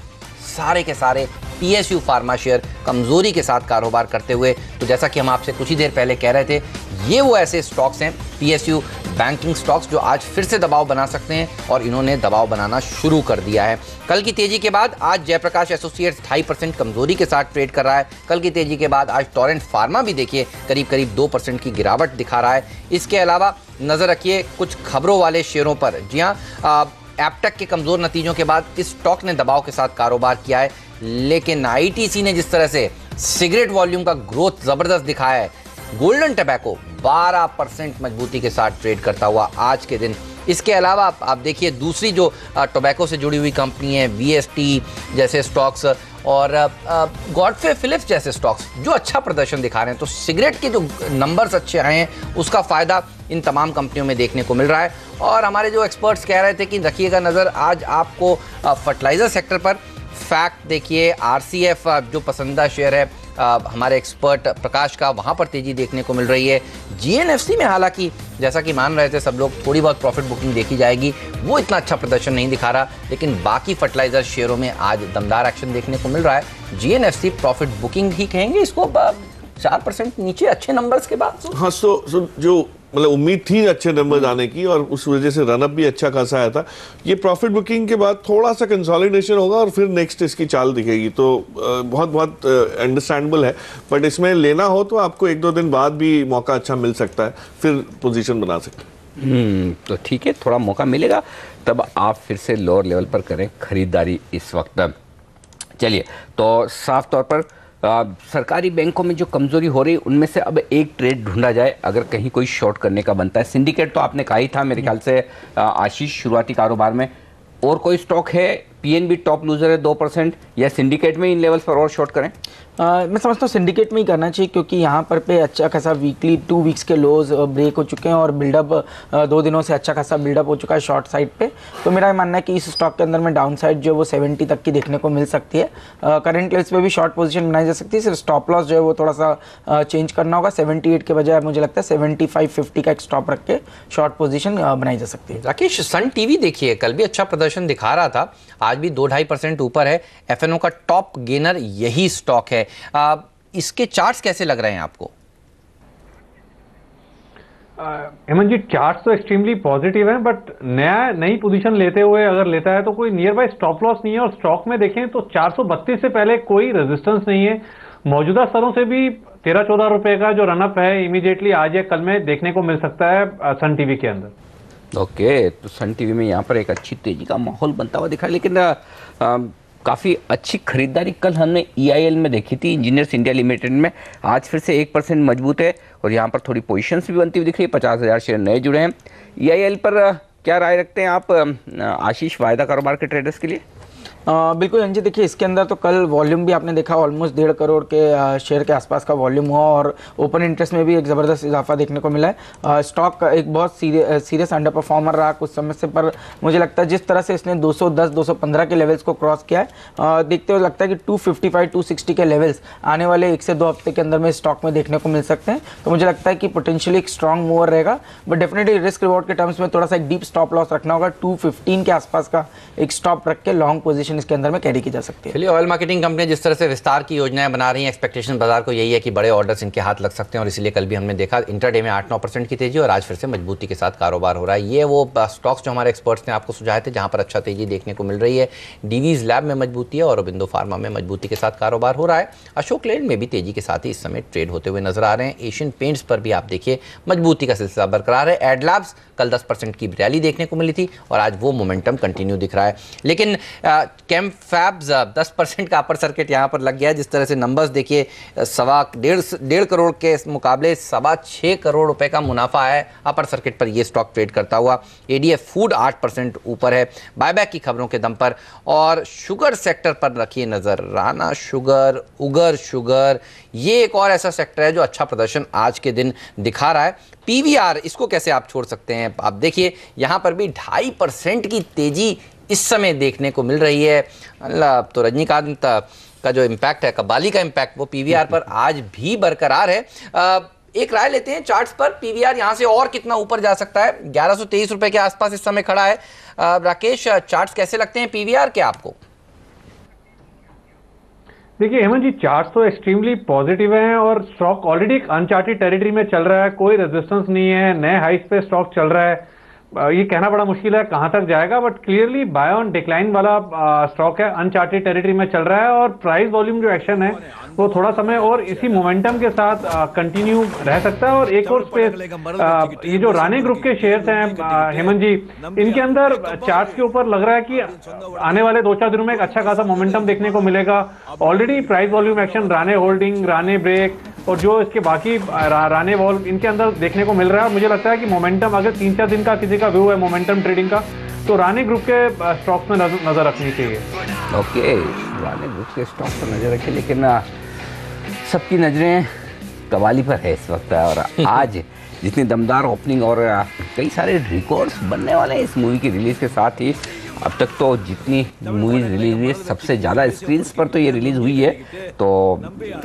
सारे के सारे PSU फार्मा शेयर कमजोरी के साथ कारोबार करते हुए। तो जैसा कि हम आपसे कुछ ही देर पहले कह रहे थे, ये वो ऐसे स्टॉक्स हैं PSU बैंकिंग स्टॉक्स जो आज फिर से दबाव बना सकते हैं और इन्होंने दबाव बनाना शुरू कर दिया है। कल की तेजी के बाद आज जयप्रकाश एसोसिएट्स 2.5% कमजोरी के साथ ट्रेड कर रहा है। कल की तेजी के बाद आज टोरेंट फार्मा भी देखिए करीब 2% की गिरावट दिखा रहा है। इसके अलावा नजर रखिए कुछ खबरों वाले शेयरों पर। जी हाँ, एपटेक के कमजोर नतीजों के बाद इस स्टॉक ने दबाव के साथ कारोबार किया है, लेकिन ITC ने जिस तरह से सिगरेट वॉल्यूम का ग्रोथ जबरदस्त दिखाया है, गोल्डन टबैको 12% मजबूती के साथ ट्रेड करता हुआ आज के दिन। इसके अलावा आप देखिए दूसरी जो टोबैको से जुड़ी हुई कंपनी है, VST जैसे स्टॉक्स और गॉडफ्रे फिलिप्स जैसे स्टॉक्स जो अच्छा प्रदर्शन दिखा रहे हैं। तो सिगरेट के जो नंबर्स अच्छे आए हैं उसका फ़ायदा इन तमाम कंपनियों में देखने को मिल रहा है। और हमारे जो एक्सपर्ट्स कह रहे थे कि रखिएगा नज़र, आज आपको फर्टिलाइज़र सेक्टर पर फैक्ट देखिए, आरसीएफ जो पसंदीदा शेयर है हमारे एक्सपर्ट प्रकाश का, वहाँ पर तेजी देखने को मिल रही है। जीएनएफसी में हालांकि जैसा कि मान रहे थे सब लोग, थोड़ी बहुत प्रॉफिट बुकिंग देखी जाएगी, वो इतना अच्छा प्रदर्शन नहीं दिखा रहा, लेकिन बाकी फर्टिलाइजर शेयरों में आज दमदार एक्शन देखने को मिल रहा है। जीएनएफसी प्रॉफिट बुकिंग ही कहेंगे इसको, 4% नीचे अच्छे नंबर्स के बाद। हाँ, सो जो मतलब उम्मीद थी अच्छे नंबर आने की और उस वजह से रनअप भी अच्छा खासा आया था। ये प्रॉफिट बुकिंग के बाद थोड़ा सा कंसोलिडेशन होगा और फिर नेक्स्ट इसकी चाल दिखेगी, तो बहुत बहुत अंडरस्टैंडेबल है। बट इसमें लेना हो तो आपको 1-2 दिन बाद भी मौका अच्छा मिल सकता है, फिर पोजीशन बना सकते हैं। तो ठीक है, थोड़ा मौका मिलेगा तब आप फिर से लोअर लेवल पर करें खरीदारी इस वक्त। चलिए, तो साफ तौर पर सरकारी बैंकों में जो कमजोरी हो रही, उनमें से अब एक ट्रेड ढूंढा जाए अगर कहीं कोई शॉर्ट करने का बनता है। सिंडिकेट तो आपने कहा ही था मेरे ख्याल से आशीष शुरुआती कारोबार में। और कोई स्टॉक है? पीएनबी टॉप लूजर है 2%, या सिंडिकेट में इन लेवल्स पर और शॉर्ट करें? मैं समझता हूँ सिंडिकेट में ही करना चाहिए, क्योंकि यहाँ पर पे अच्छा खासा वीकली 2 वीक्स के लोज ब्रेक हो चुके हैं और बिल्डअप 2 दिनों से अच्छा खासा बिल्डअप हो चुका है शॉर्ट साइड पे। तो मेरा मानना है कि इस स्टॉक के अंदर में डाउन साइड जो है वो 70 तक की देखने को मिल सकती है। करंट लेवल्स पे भी शॉर्ट पोजीशन बनाई जा सकती है, सिर्फ स्टॉप लॉस जो है वो थोड़ा सा चेंज करना होगा। 78 के बजाय मुझे लगता है 75-50 का एक स्टॉप रख के शॉर्ट पोजीशन बनाई जा सकती है। राकेश, सन टीवी देखिए कल भी अच्छा प्रदर्शन दिखा रहा था, आज भी 2-2.5% ऊपर है। एफएनओ का टॉप गेनर यही स्टॉक है। इसके चार्ट्स कैसे लग रहे हैं आपको? हेमंत जी, चार्ट्स तो एक्सट्रीमली पॉजिटिव हैं, बट नई पोजीशन लेते हुए अगर लेता है तो कोई नियर बाय स्टॉप लॉस नहीं है। और स्टॉक में देखें तो 432 से पहले कोई रेजिस्टेंस नहीं है। मौजूदा स्तरों से भी 13-14 रुपए का जो रनअप है इमीडिएटली आज या कल में देखने को मिल सकता है सन टीवी के अंदर। ओके, तो सन टीवी में यहाँ पर एक अच्छी तेजी का माहौल बनता हुआ दिखा, लेकिन काफ़ी अच्छी खरीदारी कल हमने EIL में देखी थी, इंजीनियर्स इंडिया लिमिटेड में। आज फिर से 1% मजबूत है और यहाँ पर थोड़ी पोजीशंस भी बनती हुई दिख रही है। 50,000 शेयर नए जुड़े हैं। EIL पर क्या राय रखते हैं आप आशीष, वायदा कारोबार के ट्रेडर्स के लिए? बिल्कुल अंजी, देखिए इसके अंदर तो कल वॉल्यूम भी आपने देखा, ऑलमोस्ट 1.5 करोड़ के शेयर के आसपास का वॉल्यूम हुआ और ओपन इंटरेस्ट में भी एक ज़बरदस्त इजाफा देखने को मिला है। स्टॉक एक बहुत सीरियस अंडर परफॉर्मर रहा कुछ समय से, पर मुझे लगता है जिस तरह से इसने 210-215 के लेवल्स को क्रॉस किया है, देखते हुए लगता है कि 255-260 के लेवल्स आने वाले 1 से 2 हफ्ते के अंदर में स्टॉक में देखने को मिल सकते हैं। तो मुझे लगता है कि पोटेंशियली एक स्ट्रॉन्ग मूवर रहेगा, बट डेफिनेटली रिस्क रिवॉर्ड के टर्म्स में थोड़ा सा एक डीप स्टॉप लॉस रखना होगा। 215 के आसपास का एक स्टॉप रख के लॉन्ग पोजीशन इसके अंदर में कैरी की जा सकती है। चलिए, ऑयल मार्केटिंग कंपनी जिस तरह से विस्तार की योजनाएं बना रही हैं, एक्सपेक्टेशन बाजार को यही है कि बड़े ऑर्डर्स इनके हाथ लग सकते हैं, और इसीलिए कल भी हमने देखा इंटरडे में 8-9% की तेजी और आज फिर से मजबूती के साथ कारोबार हो रहा है। ये वो स्टॉक्स जो हमारे एक्सपर्ट्स ने आपको सुझाए थे जहां पर अच्छा तेजी देखने को मिल रही है। डीवीज लैब में मजबूती है और अरबिंदो फार्मा में मजबूती के साथ कारोबार हो रहा है। अशोक लेलैंड में भी तेजी के साथ ही इस समय ट्रेड होते हुए नजर आ रहे हैं। एशियन पेंट्स पर भी आप देखिए मजबूती का सिलसिला बरकरार है। एडलैब्स कल 10% की रैली देखने को मिली थी और आज वो मोमेंटम कंटिन्यू दिख रहा है, लेकिन कैम फैब्स 10% का अपर सर्किट यहाँ पर लग गया है। जिस तरह से नंबर्स देखिए, 1.5 करोड़ के मुकाबले 6.25 करोड़ रुपए का मुनाफा है अपर सर्किट पर ये स्टॉक ट्रेड करता हुआ। एडीएफ फूड 8% ऊपर है बायबैक की खबरों के दम पर। और शुगर सेक्टर पर रखिए नजर, राना शुगर, उगर शुगर, ये एक और ऐसा सेक्टर है जो अच्छा प्रदर्शन आज के दिन दिखा रहा है। पीवीआर, इसको कैसे आप छोड़ सकते हैं? आप देखिए यहाँ पर भी 2.5% की तेजी इस समय देखने को मिल रही है। अल्लाह, तो रजनीकांत का जो इम्पैक्ट है, कबाली का इम्पैक्ट, वो पीवीआर पर आज भी बरकरार है। एक राय लेते हैं चार्ट्स पर, पीवीआर यहां से और कितना ऊपर जा सकता है? 1123 रुपए के आसपास इस समय खड़ा है। राकेश, चार्ट्स कैसे लगते हैं पीवीआर के आपको? देखिए हेमंत जी, चार्ट्स तो एक्सट्रीमली पॉजिटिव हैं और स्टॉक ऑलरेडी एक अनचार्टेड टेरिटरी में चल रहा है। कोई रेजिस्टेंस नहीं है, नए हाइट्स पे स्टॉक चल रहा है। ये कहना बड़ा मुश्किल है कहां तक जाएगा, but clearly buy on decline वाला स्टॉक है, अनचार्टेड टेरिटरी में चल रहा है। और प्राइस वॉल्यूम जो एक्शन है वो थोड़ा समय और इसी मोमेंटम के साथ कंटिन्यू रह सकता है। और एक और स्पेस, ये जो राणे ग्रुप के शेयर्स हैं हेमंत जी, इनके अंदर चार्ट्स के ऊपर लग रहा है कि आने वाले 2-4 दिनों में एक अच्छा खासा मोमेंटम देखने को मिलेगा। Already price volume action Rane holding, Rane brake और जो इसके बाकी राणे वॉल्व, इनके अंदर देखने को मिल रहा है। मुझे लगता है कि मोमेंटम, अगर 3-4 दिन का किसी का व्यू है मोमेंटम ट्रेडिंग का, तो राणे ग्रुप के स्टॉक्स में नजर रखनी चाहिए। ओके, राणे ग्रुप के स्टॉक्स पर नजर रखें, लेकिन सबकी नजरें कवाली पर है इस वक्त। और आज जितनी दमदार ओपनिंग और कई सारे रिकॉर्ड्स बनने वाले हैं इस मूवी की रिलीज के साथ ही, अब तक तो जितनी मूवीज रिलीज हुई है सबसे ज़्यादा स्क्रीन्स पर तो ये रिलीज हुई है, तो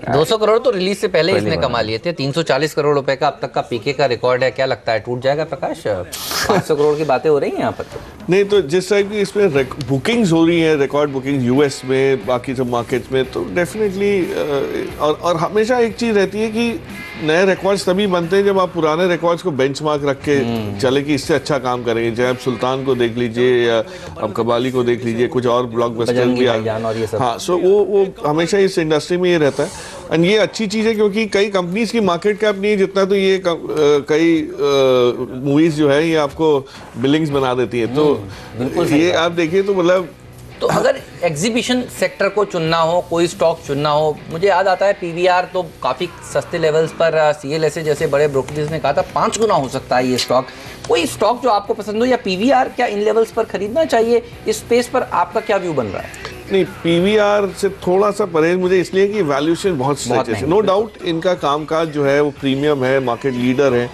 200 करोड़ तो रिलीज से पहले इसने कमा लिए थे। 340 करोड़ रुपए का अब तक का पीके का रिकॉर्ड है। क्या लगता है टूट जाएगा प्रकाश? 500 करोड़ की बातें हो रही हैं यहाँ पर। नहीं तो जिस टाइप की इसमें बुकिंग्स हो रही है, रिकॉर्ड बुकिंग यूएस में, बाकी सब मार्केट्स में, तो डेफिनेटली और हमेशा एक चीज़ रहती है कि नए रिकॉर्ड्स तभी बनते हैं जब आप पुराने रिकॉर्ड्स को बेंचमार्क रख के चले कि इससे अच्छा काम करेंगे। चाहे आप सुल्तान को देख लीजिए या आप कबाली को देख लीजिए, कुछ और ब्लॉकबस्टर भी हाँ, सो वो हमेशा इस इंडस्ट्री में ये रहता है। एंड ये अच्छी चीज़ है क्योंकि कई कंपनीज की मार्केट कैप नहीं है जितना, तो ये कई मूवीज जो है ये आपको बिलिंग्स बना देती है। तो ये आप देखिए तो मतलब, तो अगर एग्जीबिशन सेक्टर को चुनना हो, कोई स्टॉक चुनना हो, मुझे याद आता है पीवीआर तो काफ़ी सस्ते लेवल्स पर सीएलएसए जैसे बड़े ब्रोकरेज ने कहा था 5 गुना हो सकता है ये स्टॉक। कोई स्टॉक जो आपको पसंद हो, या पीवीआर क्या इन लेवल्स पर खरीदना चाहिए? इस स्पेस पर आपका क्या व्यू बन रहा है? नहीं, पीवीआर से थोड़ा सा परहेज मुझे इसलिए कि वैल्यूएशन बहुत स्ट्रेच है। नो डाउट इनका कामकाज जो है वो प्रीमियम है, मार्केट लीडर है,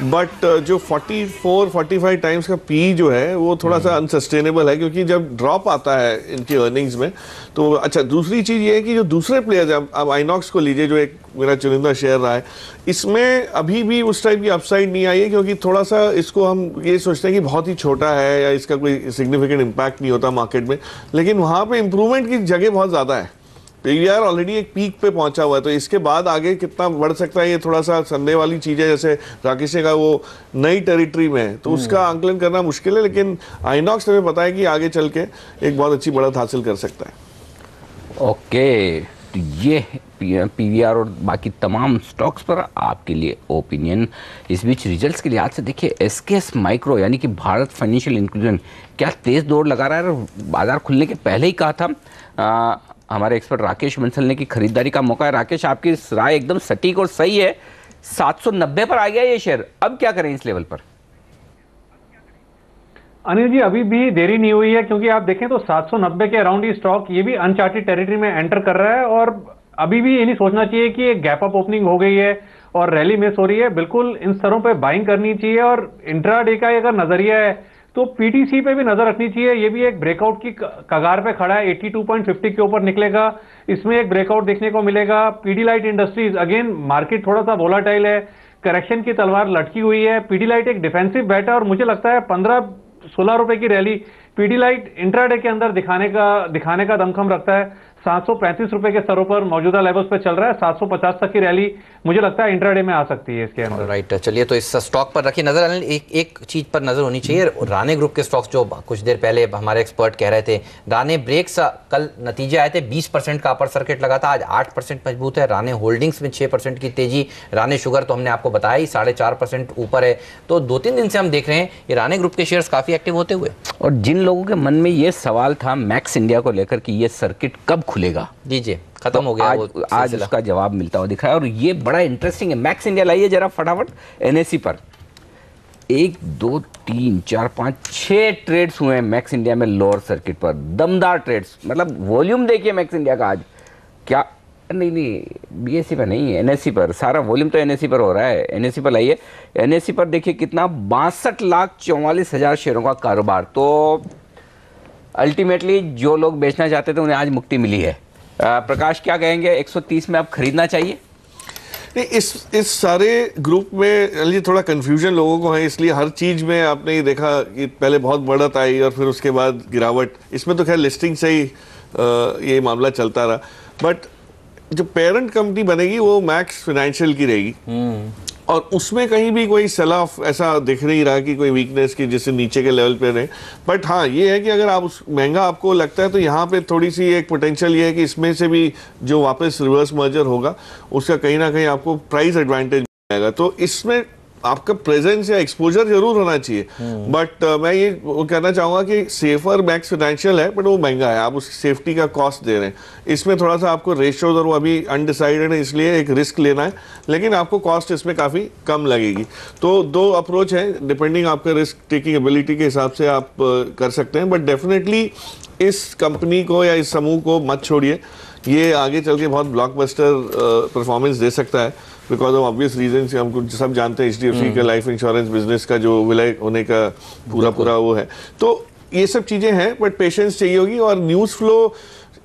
बट जो 44-45 टाइम्स का पी जो है वो थोड़ा सा अनसस्टेनेबल है, क्योंकि जब ड्रॉप आता है इनकी अर्निंग्स में तो अच्छा। दूसरी चीज़ ये है कि जो दूसरे प्लेयर्स हैं, अब आइनॉक्स को लीजिए जो एक मेरा चुनिंदा शेयर रहा है, इसमें अभी भी उस टाइप की अपसाइड नहीं आई है, क्योंकि थोड़ा सा इसको हम ये सोचते हैं कि बहुत ही छोटा है या इसका कोई सिग्निफिकेंट इम्पैक्ट नहीं होता मार्केट में, लेकिन वहाँ पर इंप्रूवमेंट की जगह बहुत ज़्यादा है। पीवीआर ऑलरेडी एक पीक पे पहुंचा हुआ है, तो इसके बाद आगे कितना बढ़ सकता है ये थोड़ा सा संदेह वाली चीज़ है। जैसे राकेश ने कहा वो नई टेरिटरी में है, तो उसका आंकलन करना मुश्किल है, लेकिन आइनॉक्स हमें पता है कि आगे चल के एक बहुत अच्छी बढ़त हासिल कर सकता है। ओके, तो ये पीवीआर और बाकी तमाम स्टॉक्स पर आपके लिए ओपिनियन। इस बीच रिजल्ट्स के लिहाज से देखिए एसकेएस माइक्रो यानी कि भारत फाइनेंशियल इंक्लूजन क्या तेज़ दौड़ लगा रहा है। बाजार खुलने के पहले ही कहा था हमारे एक्सपर्ट राकेश बंसल ने कि खरीदारी का मौका है। राकेश, आपकी राय एकदम सटीक और सही है। 790 पर आ गया ये शेयर, अब क्या करें इस लेवल पर? अनिल जी, अभी भी देरी नहीं हुई है, क्योंकि आप देखें तो 790 के अराउंड ही स्टॉक ये भी अनचार्टेड टेरिटरी में एंटर कर रहा है, और अभी भी ये नहीं सोचना चाहिए कि एक गैप अप ओपनिंग हो गई है और रैली मिस हो रही है। बिल्कुल इन स्तरों पे बाइंग करनी चाहिए, और इंट्राडे का अगर नजरिया है तो पीटीसी पे भी नजर रखनी चाहिए। ये भी एक ब्रेकआउट की कगार पे खड़ा है, 82.50 के ऊपर निकलेगा, इसमें एक ब्रेकआउट देखने को मिलेगा। पीडीलाइट इंडस्ट्रीज, अगेन मार्केट थोड़ा सा वोलाटाइल है, करेक्शन की तलवार लटकी हुई है। पीडीलाइट एक डिफेंसिव बैट है, और मुझे लगता है 15-16 रुपए की रैली पीडीलाइट इंट्राडे के अंदर दिखाने का दमखम रखता है। 735 रुपए के स्तरों पर मौजूदा लेवल्स पे चल रहा है। 750 तक की रैली मुझे लगता है इंट्राडे में आ सकती है इसके अंदर। राइट, चलिए तो इस स्टॉक पर रखिए नजर। एक चीज पर नजर होनी चाहिए, राणे ग्रुप के स्टॉक्स जो कुछ देर पहले हमारे एक्सपर्ट कह रहे थे, राणे ब्रेक्स कल नतीजे आए थे, 20% का अपर सर्किट लगा था, आज 8% मजबूत है। राणे होल्डिंग्स में 6% की तेजी, राणे शुगर तो हमने आपको बताया ही 4.5% ऊपर है। तो 2-3 दिन से हम देख रहे हैं ये राणे ग्रुप के शेयर्स काफी एक्टिव होते हुए। और जिन लोगों के मन में ये सवाल था मैक्स इंडिया को लेकर कि ये सर्किट कब खुलेगा, जी खत्म हो गया, आज उसका जवाब मिलता हुआ दिख रहा है। और ये बड़ा इंटरेस्टिंग है। मैक्स इंडिया लाइए जरा फटाफट एनएससी पर। 1 2 3 4 5 6 ट्रेड्स हुए हैं मैक्स इंडिया में लोअर सर्किट पर, दमदार ट्रेड्स। मतलब वॉल्यूम देखिए मैक्स इंडिया का आज क्या, नहीं बीएससी पर नहीं, एनएससी पर सारा वॉल्यूम तो एनएससी पर हो रहा है। एनएससी पर लाइए, एनएससी पर देखिए कितना 62,44,000 शेयरों का कारोबार। तो अल्टीमेटली जो लोग बेचना चाहते थे उन्हें आज मुक्ति मिली है। प्रकाश क्या कहेंगे, 130 में अब खरीदना चाहिए? नहीं, इस सारे ग्रुप में थोड़ा कंफ्यूजन लोगों को है, इसलिए हर चीज में आपने ये देखा कि पहले बहुत बढ़त आई और फिर उसके बाद गिरावट। इसमें तो खैर लिस्टिंग से ही ये मामला चलता रहा, बट जो पेरेंट कंपनी बनेगी वो मैक्स फाइनेंशियल की रहेगी, और उसमें कहीं भी कोई सेल ऑफ ऐसा दिख नहीं रहा कि कोई वीकनेस की जिससे नीचे के लेवल पे रहे। बट हाँ, ये है कि अगर आप महंगा आपको लगता है तो यहाँ पे थोड़ी सी एक पोटेंशियल ये है कि इसमें से भी जो वापस रिवर्स मर्जर होगा उसका कहीं ना कहीं आपको प्राइस एडवांटेज मिलेगा। तो इसमें आपका प्रेजेंस या एक्सपोजर जरूर होना चाहिए, बट मैं ये कहना चाहूँगा कि सेफर मैक्स फाइनेंशियल है, बट वो महंगा है, आप उसकी सेफ्टी का कॉस्ट दे रहे हैं। इसमें थोड़ा सा आपको रेशियोज और वो अभी अनडिसाइडेड है, इसलिए एक रिस्क लेना है, लेकिन आपको कॉस्ट इसमें काफ़ी कम लगेगी। तो 2 अप्रोच है, डिपेंडिंग आपका रिस्क टेकिंग एबिलिटी के हिसाब से आप कर सकते हैं, बट डेफिनेटली इस कंपनी को या इस समूह को मत छोड़िए। ये आगे चल के बहुत ब्लॉकबस्टर परफॉर्मेंस दे सकता है, बिकॉज ऑफ ऑब्वियस रीजन से। हमको सब जानते हैं HDFC का लाइफ इंश्योरेंस बिजनेस का जो विलय होने का पूरा वो है। तो ये सब चीज़ें हैं, बट पेशेंस चाहिए होगी। और न्यूज़ फ्लो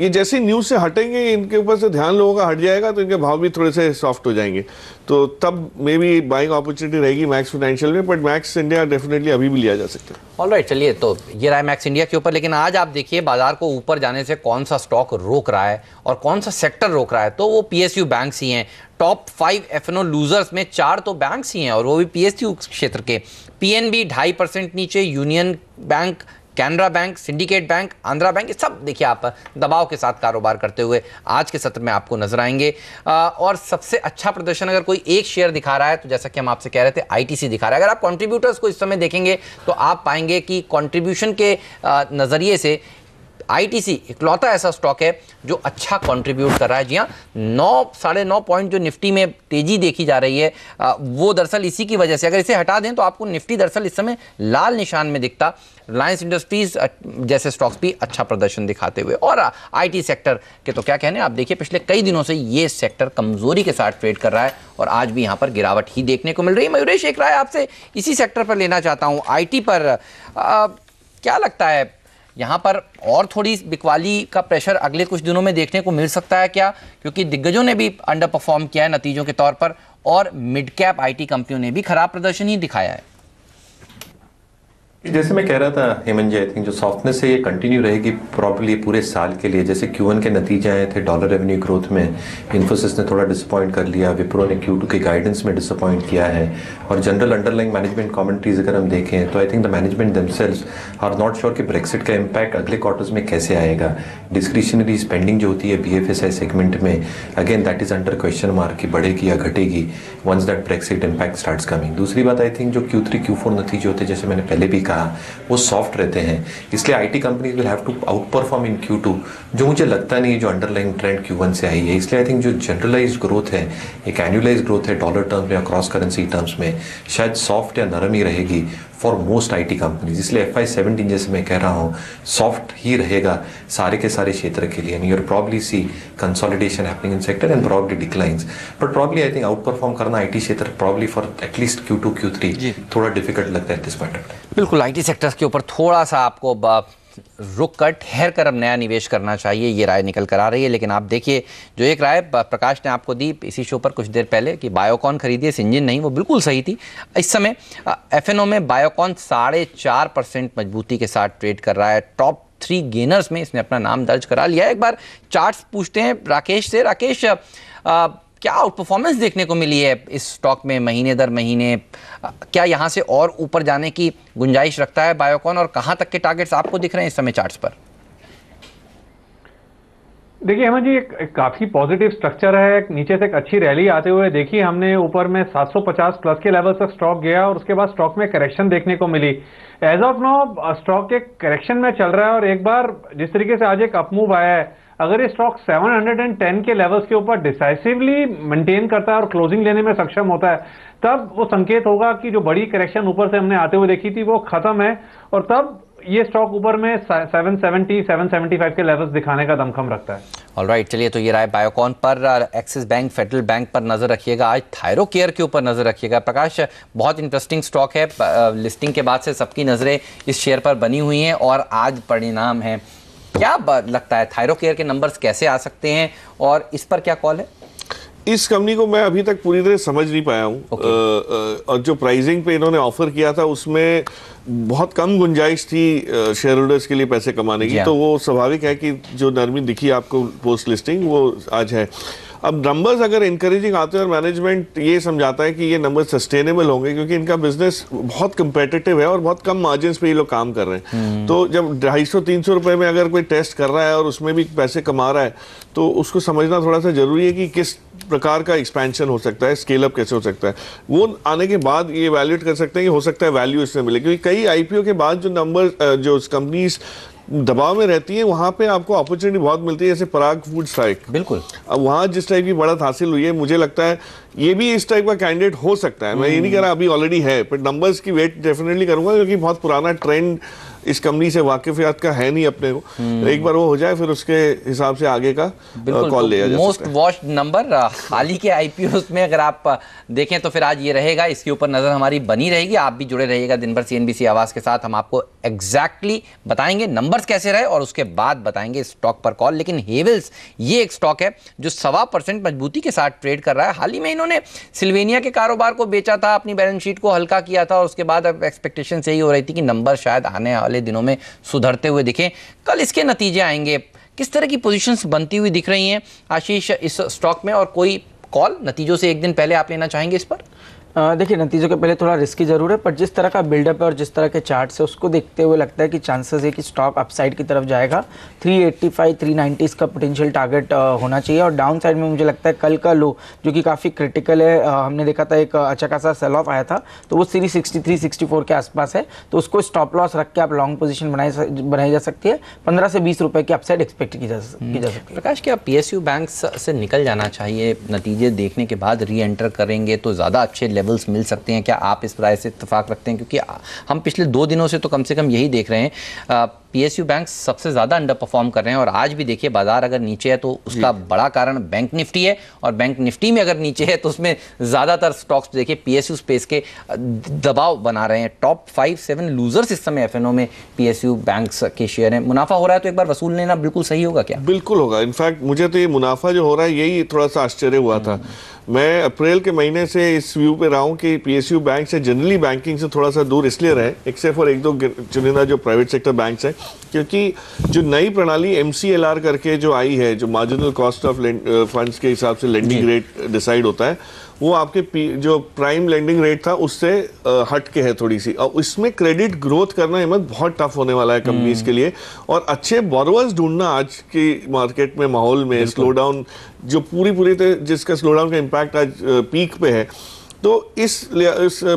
ये जैसे न्यूज़ से हटेंगे, इनके ऊपर से ध्यान लोगों का हट जाएगा, तो इनके भाव भी थोड़े से सॉफ्ट हो जाएंगे, तो तब मे बी बाइंग अपॉर्चुनिटी रहेगी मैक्स फाइनेंशियल में। बट मैक्स इंडिया डेफिनेटली अभी भी लिया जा सकता है। ऑलराइट, चलिए, तो ये रहा मैक्स इंडिया के ऊपर। लेकिन आज आप देखिए बाजार को ऊपर जाने से कौन सा स्टॉक रोक रहा है और कौन सा सेक्टर रोक रहा है, तो वो PSU बैंक्स ही हैं। टॉप 5 F&O लूजर्स में 4 तो बैंक्स ही हैं, और वो भी PSU क्षेत्र के। PNB 2.5% नीचे, union bank, Canara bank, syndicate bank, Andhra bank, ये सब देखिए आप दबाव के साथ कारोबार करते हुए आज के सत्र में आपको नजर आएंगे। और सबसे अच्छा प्रदर्शन अगर कोई एक शेयर दिखा रहा है, तो जैसा कि हम आपसे कह रहे थे, ITC दिखा रहा है। अगर आप कंट्रीब्यूटर्स को इस समय देखेंगे तो आप पाएंगे कि कंट्रीब्यूशन के नज़रिए से ITC इकलौता ऐसा स्टॉक है जो अच्छा कंट्रीब्यूट कर रहा है। जी हाँ, 9-9.5 पॉइंट जो निफ्टी में तेजी देखी जा रही है, वो दरअसल इसी की वजह से, अगर इसे हटा दें तो आपको निफ्टी दरअसल इस समय लाल निशान में दिखता। रिलायंस इंडस्ट्रीज जैसे स्टॉक्स भी अच्छा प्रदर्शन दिखाते हुए, और IT सेक्टर के तो क्या कहने, आप देखिए पिछले कई दिनों से ये सेक्टर कमजोरी के साथ ट्रेड कर रहा है, और आज भी यहाँ पर गिरावट ही देखने को मिल रही है। मयूरेश, एक राय आपसे इसी सेक्टर पर लेना चाहता हूँ, IT पर क्या लगता है, यहाँ पर और थोड़ी बिकवाली का प्रेशर अगले कुछ दिनों में देखने को मिल सकता है क्या? क्योंकि दिग्गजों ने भी अंडर परफॉर्म किया है नतीजों के तौर पर, और मिड कैप IT कंपनियों ने भी खराब प्रदर्शन ही दिखाया है। जैसे मैं कह रहा था हेमंत जी, आई थिंक जो सॉफ्टनेस है ये कंटिन्यू रहेगी प्रॉब्ली पूरे साल के लिए। जैसे Q1 के नतीजे आए थे डॉलर रेवेन्यू ग्रोथ में, इन्फोसिस ने थोड़ा डिसअपॉइंट कर लिया, विप्रो ने Q2 के गाइडेंस में डिसअपॉइंट किया है, और जनरल अंडरलाइंग मैनेजमेंट कमेंट्रीज अगर हम देखें तो I think the management themselves are not sure कि ब्रेक्सिट का इम्पैक्ट अगले क्वार्टर्स में कैसे आएगा। डिस्क्रिशनरी स्पेंडिंग जो होती है BFSI सेगमेंट में, again that is under question mark कि बढ़ेगी या घटेगी once that Brexit impact starts coming. दूसरी बात, आई थिंक जो Q3 Q4 नतीजे होते हैं, जैसे मैंने पहले भी कहा, वो सॉफ्ट रहते हैं, इसलिए IT companies will have to outperform in Q2, जो मुझे लगता नहीं है जो अंडरलाइंग ट्रेंड Q1 से आई है। इसलिए आई थिंक जो जनरलाइज्ड ग्रोथ है, एक एनुअलाइज्ड ग्रोथ है डॉलर टर्म्स में या क्रॉस करेंसी टर्म्स में, शायद सॉफ्ट या नरम ही रहेगी फॉर मोस्ट IT कंपनीज। इसलिए FY17 जैसे मैं कह रहा हूँ सॉफ्ट ही रहेगा सारे के सारे क्षेत्र के लिए, and you probably see consolidation happening in sector and probably declines, but probably I think outperform करना IT क्षेत्र probably for at least Q2 Q3 थोड़ा डिफिकल्ट लगता है दिस पॉइंट। बिल्कुल, IT सेक्टर्स के ऊपर थोड़ा सा आपको रुक कर ठहर कर अब नया निवेश करना चाहिए, ये राय निकल कर आ रही है। लेकिन आप देखिए, जो एक राय प्रकाश ने आपको दी इसी शो पर कुछ देर पहले कि बायोकॉन खरीदिए सिंजिन नहीं, वो बिल्कुल सही थी। इस समय F&O में बायोकॉन 4.5% मजबूती के साथ ट्रेड कर रहा है। टॉप 3 गेनर्स में इसने अपना नाम दर्ज करा लिया है। एक बार चार्ट्स पूछते हैं राकेश से। राकेश, क्या आउट परफॉर्मेंस देखने को मिली है इस स्टॉक में महीने दर महीने? क्या यहाँ से और ऊपर जाने की गुंजाइश रखता है बायोकॉन, और कहाँ तक के टारगेट्स आपको दिख रहे हैं इस समय चार्ट्स पर? देखिए हेमंत जी, एक काफी पॉजिटिव स्ट्रक्चर है। नीचे से एक अच्छी रैली आते हुए देखिए हमने, ऊपर में 750 प्लस के लेवल तक स्टॉक गया, और उसके बाद स्टॉक में करेक्शन देखने को मिली। एज ऑफ नाउ स्टॉक एक करेक्शन में चल रहा है, और एक बार जिस तरीके से आज एक अपमूव आया है, अगर ये स्टॉक 710 के लेवल्स के ऊपर डिसाइसिवली मेंटेन करता है और क्लोजिंग लेने में सक्षम होता है, तब वो संकेत होगा कि जो बड़ी करेक्शन ऊपर से हमने आते हुए देखी थी वो खत्म है, और तब ये स्टॉक ऊपर में 770 775 के लेवल्स दिखाने का दमखम रखता है। ऑलराइट, चलिए, तो ये राय बायोकॉन पर। एक्सिस बैंक, फेडरल बैंक पर नजर रखिएगा। आज थायरोकेयर के ऊपर नजर रखिएगा। प्रकाश, बहुत इंटरेस्टिंग स्टॉक है, लिस्टिंग के बाद से सबकी नजरें इस शेयर पर बनी हुई हैं, और आज परिणाम है। क्या लगता है थायरोकेयर के नंबर्स कैसे आ सकते हैं, और इस पर क्या कॉल है? इस कंपनी को मैं अभी तक पूरी तरह समझ नहीं पाया हूँ। और जो प्राइसिंग पे इन्होंने ऑफर किया था उसमें बहुत कम गुंजाइश थी शेयर होल्डर्स के लिए पैसे कमाने की, तो वो स्वाभाविक है कि जो नरमी दिखी आपको पोस्ट लिस्टिंग वो आज है। अब नंबर्स अगर इंकरेजिंग आते हैं और मैनेजमेंट ये समझाता है कि ये नंबर सस्टेनेबल होंगे, क्योंकि इनका बिजनेस बहुत कंपेटिटिव है और बहुत कम मार्जिन्स पे ये लोग काम कर रहे हैं, तो जब 250-300 रुपए में अगर कोई टेस्ट कर रहा है और उसमें भी पैसे कमा रहा है, तो उसको समझना थोड़ा सा जरूरी है कि किस प्रकार का एक्सपेंशन हो सकता है, स्केल अप कैसे हो सकता है। वो आने के बाद ये वैल्यूएट कर सकते हैं कि हो सकता है वैल्यू इसमें मिले, क्योंकि कई IPO के बाद जो नंबर जो कंपनीज दबाव में रहती है वहां पे आपको अपॉर्चुनिटी बहुत मिलती है, जैसे पराग फूड्स था एक, बिल्कुल। अब वहां जिस टाइप की बढ़त हासिल हुई है, मुझे लगता है ये भी इस टाइप का कैंडिडेट हो सकता है। मैं ये नहीं कह रहा अभी ऑलरेडी है, पर नंबर्स की वेट डेफिनेटली करूंगा, क्योंकि बहुत पुराना ट्रेंड इस कंपनी से वाकिफियत का है नहीं अपने को। एक बार वो हो जाए फिर उसके हिसाब से आगे का कॉल लिया जा सकता है। मोस्ट वॉच्ड नंबर हाल ही के आईपीओस में अगर आप देखें तो फिर आज ये रहेगा, इसके ऊपर नजर हमारी बनी रहेगी। आप भी जुड़े रहिएगा दिन भर सीएनबीसी आवाज के साथ, हम आपको एग्जैक्टली बताएंगे नंबर्स कैसे रहे और उसके बाद बताएंगे स्टॉक पर कॉल। लेकिन हेवल्स ये एक स्टॉक है जो 1.25% मजबूती के साथ ट्रेड कर रहा है। हाल ही में इन्होंने सिल्वेनिया के कारोबार को बेचा था, अपनी बैलेंस शीट को हल्का किया था और उसके बाद अब एक्सपेक्टेशन यही हो रही थी कि नंबर शायद आने वाले दिनों में सुधरते हुए दिखें। कल इसके नतीजे आएंगे, किस तरह की पोजीशंस बनती हुई दिख रही हैं आशीष इस स्टॉक में, और कोई कॉल नतीजों से एक दिन पहले आप लेना चाहेंगे इस पर? देखिए नतीजों के पहले थोड़ा रिस्की जरूर है, पर जिस तरह का बिल्डअप है और जिस तरह के चार्ट है उसको देखते हुए लगता है कि चांसेस है कि स्टॉक अपसाइड की तरफ जाएगा। 385 390 इसका पोटेंशियल टारगेट होना चाहिए। और डाउन साइड में मुझे लगता है कल का लो जो कि काफ़ी क्रिटिकल है, हमने देखा था एक अच्छा खासा सेल ऑफ आया था, तो वो 363 64 के आसपास है, तो उसको स्टॉप लॉस रख के आप लॉन्ग पोजिशन बनाई जा सकती है। 15 से 20 रुपये की अपसाइड एक्सपेक्ट की जा सकती है। प्रकाश, क्या PSU बैंक्स से निकल जाना चाहिए? नतीजे देखने के बाद री एंटर करेंगे तो ज़्यादा अच्छे लेवल्स मिल सकते हैं, क्या आप इस राय से इत्तेफाक रखते हैं? क्योंकि हम पिछले 2 दिनों से तो कम से कम यही देख रहे हैं PSU बैंक सबसे ज़्यादा अंडर परफॉर्म कर रहे हैं। और आज भी देखिए बाजार अगर नीचे है तो उसका बड़ा कारण बैंक निफ्टी है, और बैंक निफ्टी में अगर नीचे है तो उसमें ज़्यादातर स्टॉक्स देखिए PSU स्पेस के दबाव बना रहे हैं। टॉप 5-7 लूजर्स इस समय FNO में PSU बैंक्स के शेयर हैं। मुनाफा हो रहा है तो एक बार वसूल लेना बिल्कुल सही होगा क्या? बिल्कुल होगा। इनफैक्ट मुझे तो ये मुनाफा जो हो रहा है यही थोड़ा सा आश्चर्य हुआ था। मैं अप्रैल के महीने से इस व्यू पे रहा हूँ कि PSU बैंक से जनरली बैंकिंग से थोड़ा सा दूर इसलिए रहे, एक्सेप्ट फॉर 1-2 चुनिंदा जो प्राइवेट सेक्टर बैंक्स हैं, क्योंकि जो नई प्रणाली MCLR करके जो आई है, जो मार्जिनल कॉस्ट ऑफ फंड्स के हिसाब से लेंडिंग रेट डिसाइड होता है, वो आपके जो प्राइम लेंडिंग रेट था उससे हट के है थोड़ी सी। और इसमें क्रेडिट ग्रोथ करना हिम्मत बहुत टफ होने वाला है कंपनीज के लिए, और अच्छे बोरोवर्स ढूंढना आज की मार्केट में माहौल में स्लो डाउन जो पूरी जिसका स्लो डाउन का इम्पैक्ट आज पीक पे है, तो इस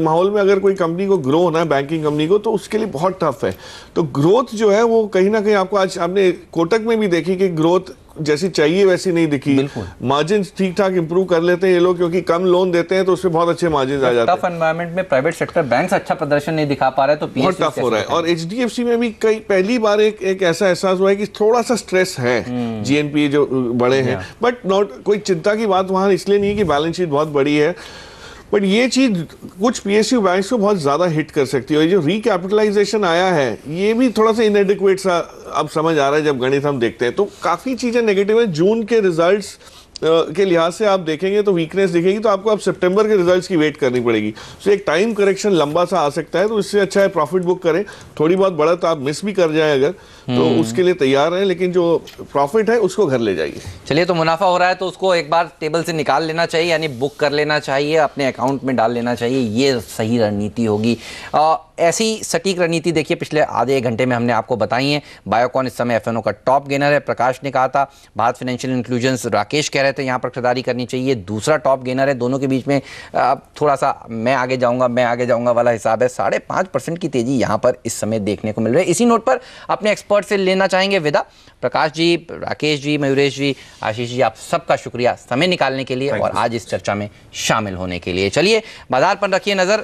माहौल में अगर कोई कंपनी को ग्रो होना है, बैंकिंग कंपनी को, तो उसके लिए बहुत टफ है। तो ग्रोथ जो है वो कहीं ना कहीं आपको आज आपने कोटक में भी देखी कि ग्रोथ जैसी चाहिए वैसी नहीं दिखी। मार्जिन ठीक ठाक इंप्रूव कर लेते हैं ये लोग, क्योंकि कम लोन देते हैं तो उसमें बहुत अच्छे मार्जिन आ जाते हैं। टफ एनवायरनमेंट में प्राइवेट सेक्टर बैंक्स अच्छा प्रदर्शन नहीं दिखा पा रहे तो बहुत टफ हो रहा है। और HDFC में भी कई पहली बार एक ऐसा एहसास हुआ है कि थोड़ा सा स्ट्रेस है, GNPA जो बड़े हैं, बट नॉट कोई चिंता की बात वहां इसलिए नहीं है कि बैलेंस शीट बहुत बड़ी है, बट ये चीज कुछ PSU बैंक्स को बहुत ज्यादा हिट कर सकती है। और ये जो रिकैपिटलाइजेशन आया है ये भी थोड़ा सा इनएडिक्वेट सा अब समझ आ रहा है जब गणित हम देखते हैं, तो काफी चीजें नेगेटिव है। जून के रिजल्ट्स के लिहाज से आप देखेंगे तो वीकनेस दिखेगी, तो आपको अब सितंबर के रिजल्ट्स की वेट करनी पड़ेगी। तो एक टाइम करेक्शन लंबा सा आ सकता है, तो इससे अच्छा है प्रॉफिट बुक करें। थोड़ी बहुत बढ़त आप मिस भी कर जाए अगर, तो उसके लिए तैयार है, लेकिन जो प्रॉफिट है उसको घर ले जाइए। चलिए, तो मुनाफा हो रहा है तो उसको एक बार टेबल से निकाल लेना चाहिए, यानी बुक कर लेना चाहिए, अपने अकाउंट में डाल लेना चाहिए, ये सही रणनीति होगी। ऐसी सटीक रणनीति देखिए पिछले आधे 1 घंटे में हमने आपको बताई है। बायोकॉन इस समय FNO का टॉप गेनर है। प्रकाश ने कहा था भारत फाइनेंशियल इंक्लूजन्स, राकेश कह रहे थे यहाँ पर खरीदारी करनी चाहिए, दूसरा टॉप गेनर है। दोनों के बीच में थोड़ा सा मैं आगे जाऊंगा वाला हिसाब है। 5.5% की तेजी यहाँ पर इस समय देखने को मिल रही है। इसी नोट पर अपने एक्सपर्ट से लेना चाहेंगे विदा। प्रकाश जी, राकेश जी, मयूरेश जी, आशीष जी, आप सबका शुक्रिया समय निकालने के लिए और आज इस चर्चा में शामिल होने के लिए। चलिए, बाजार पर रखिए नजर।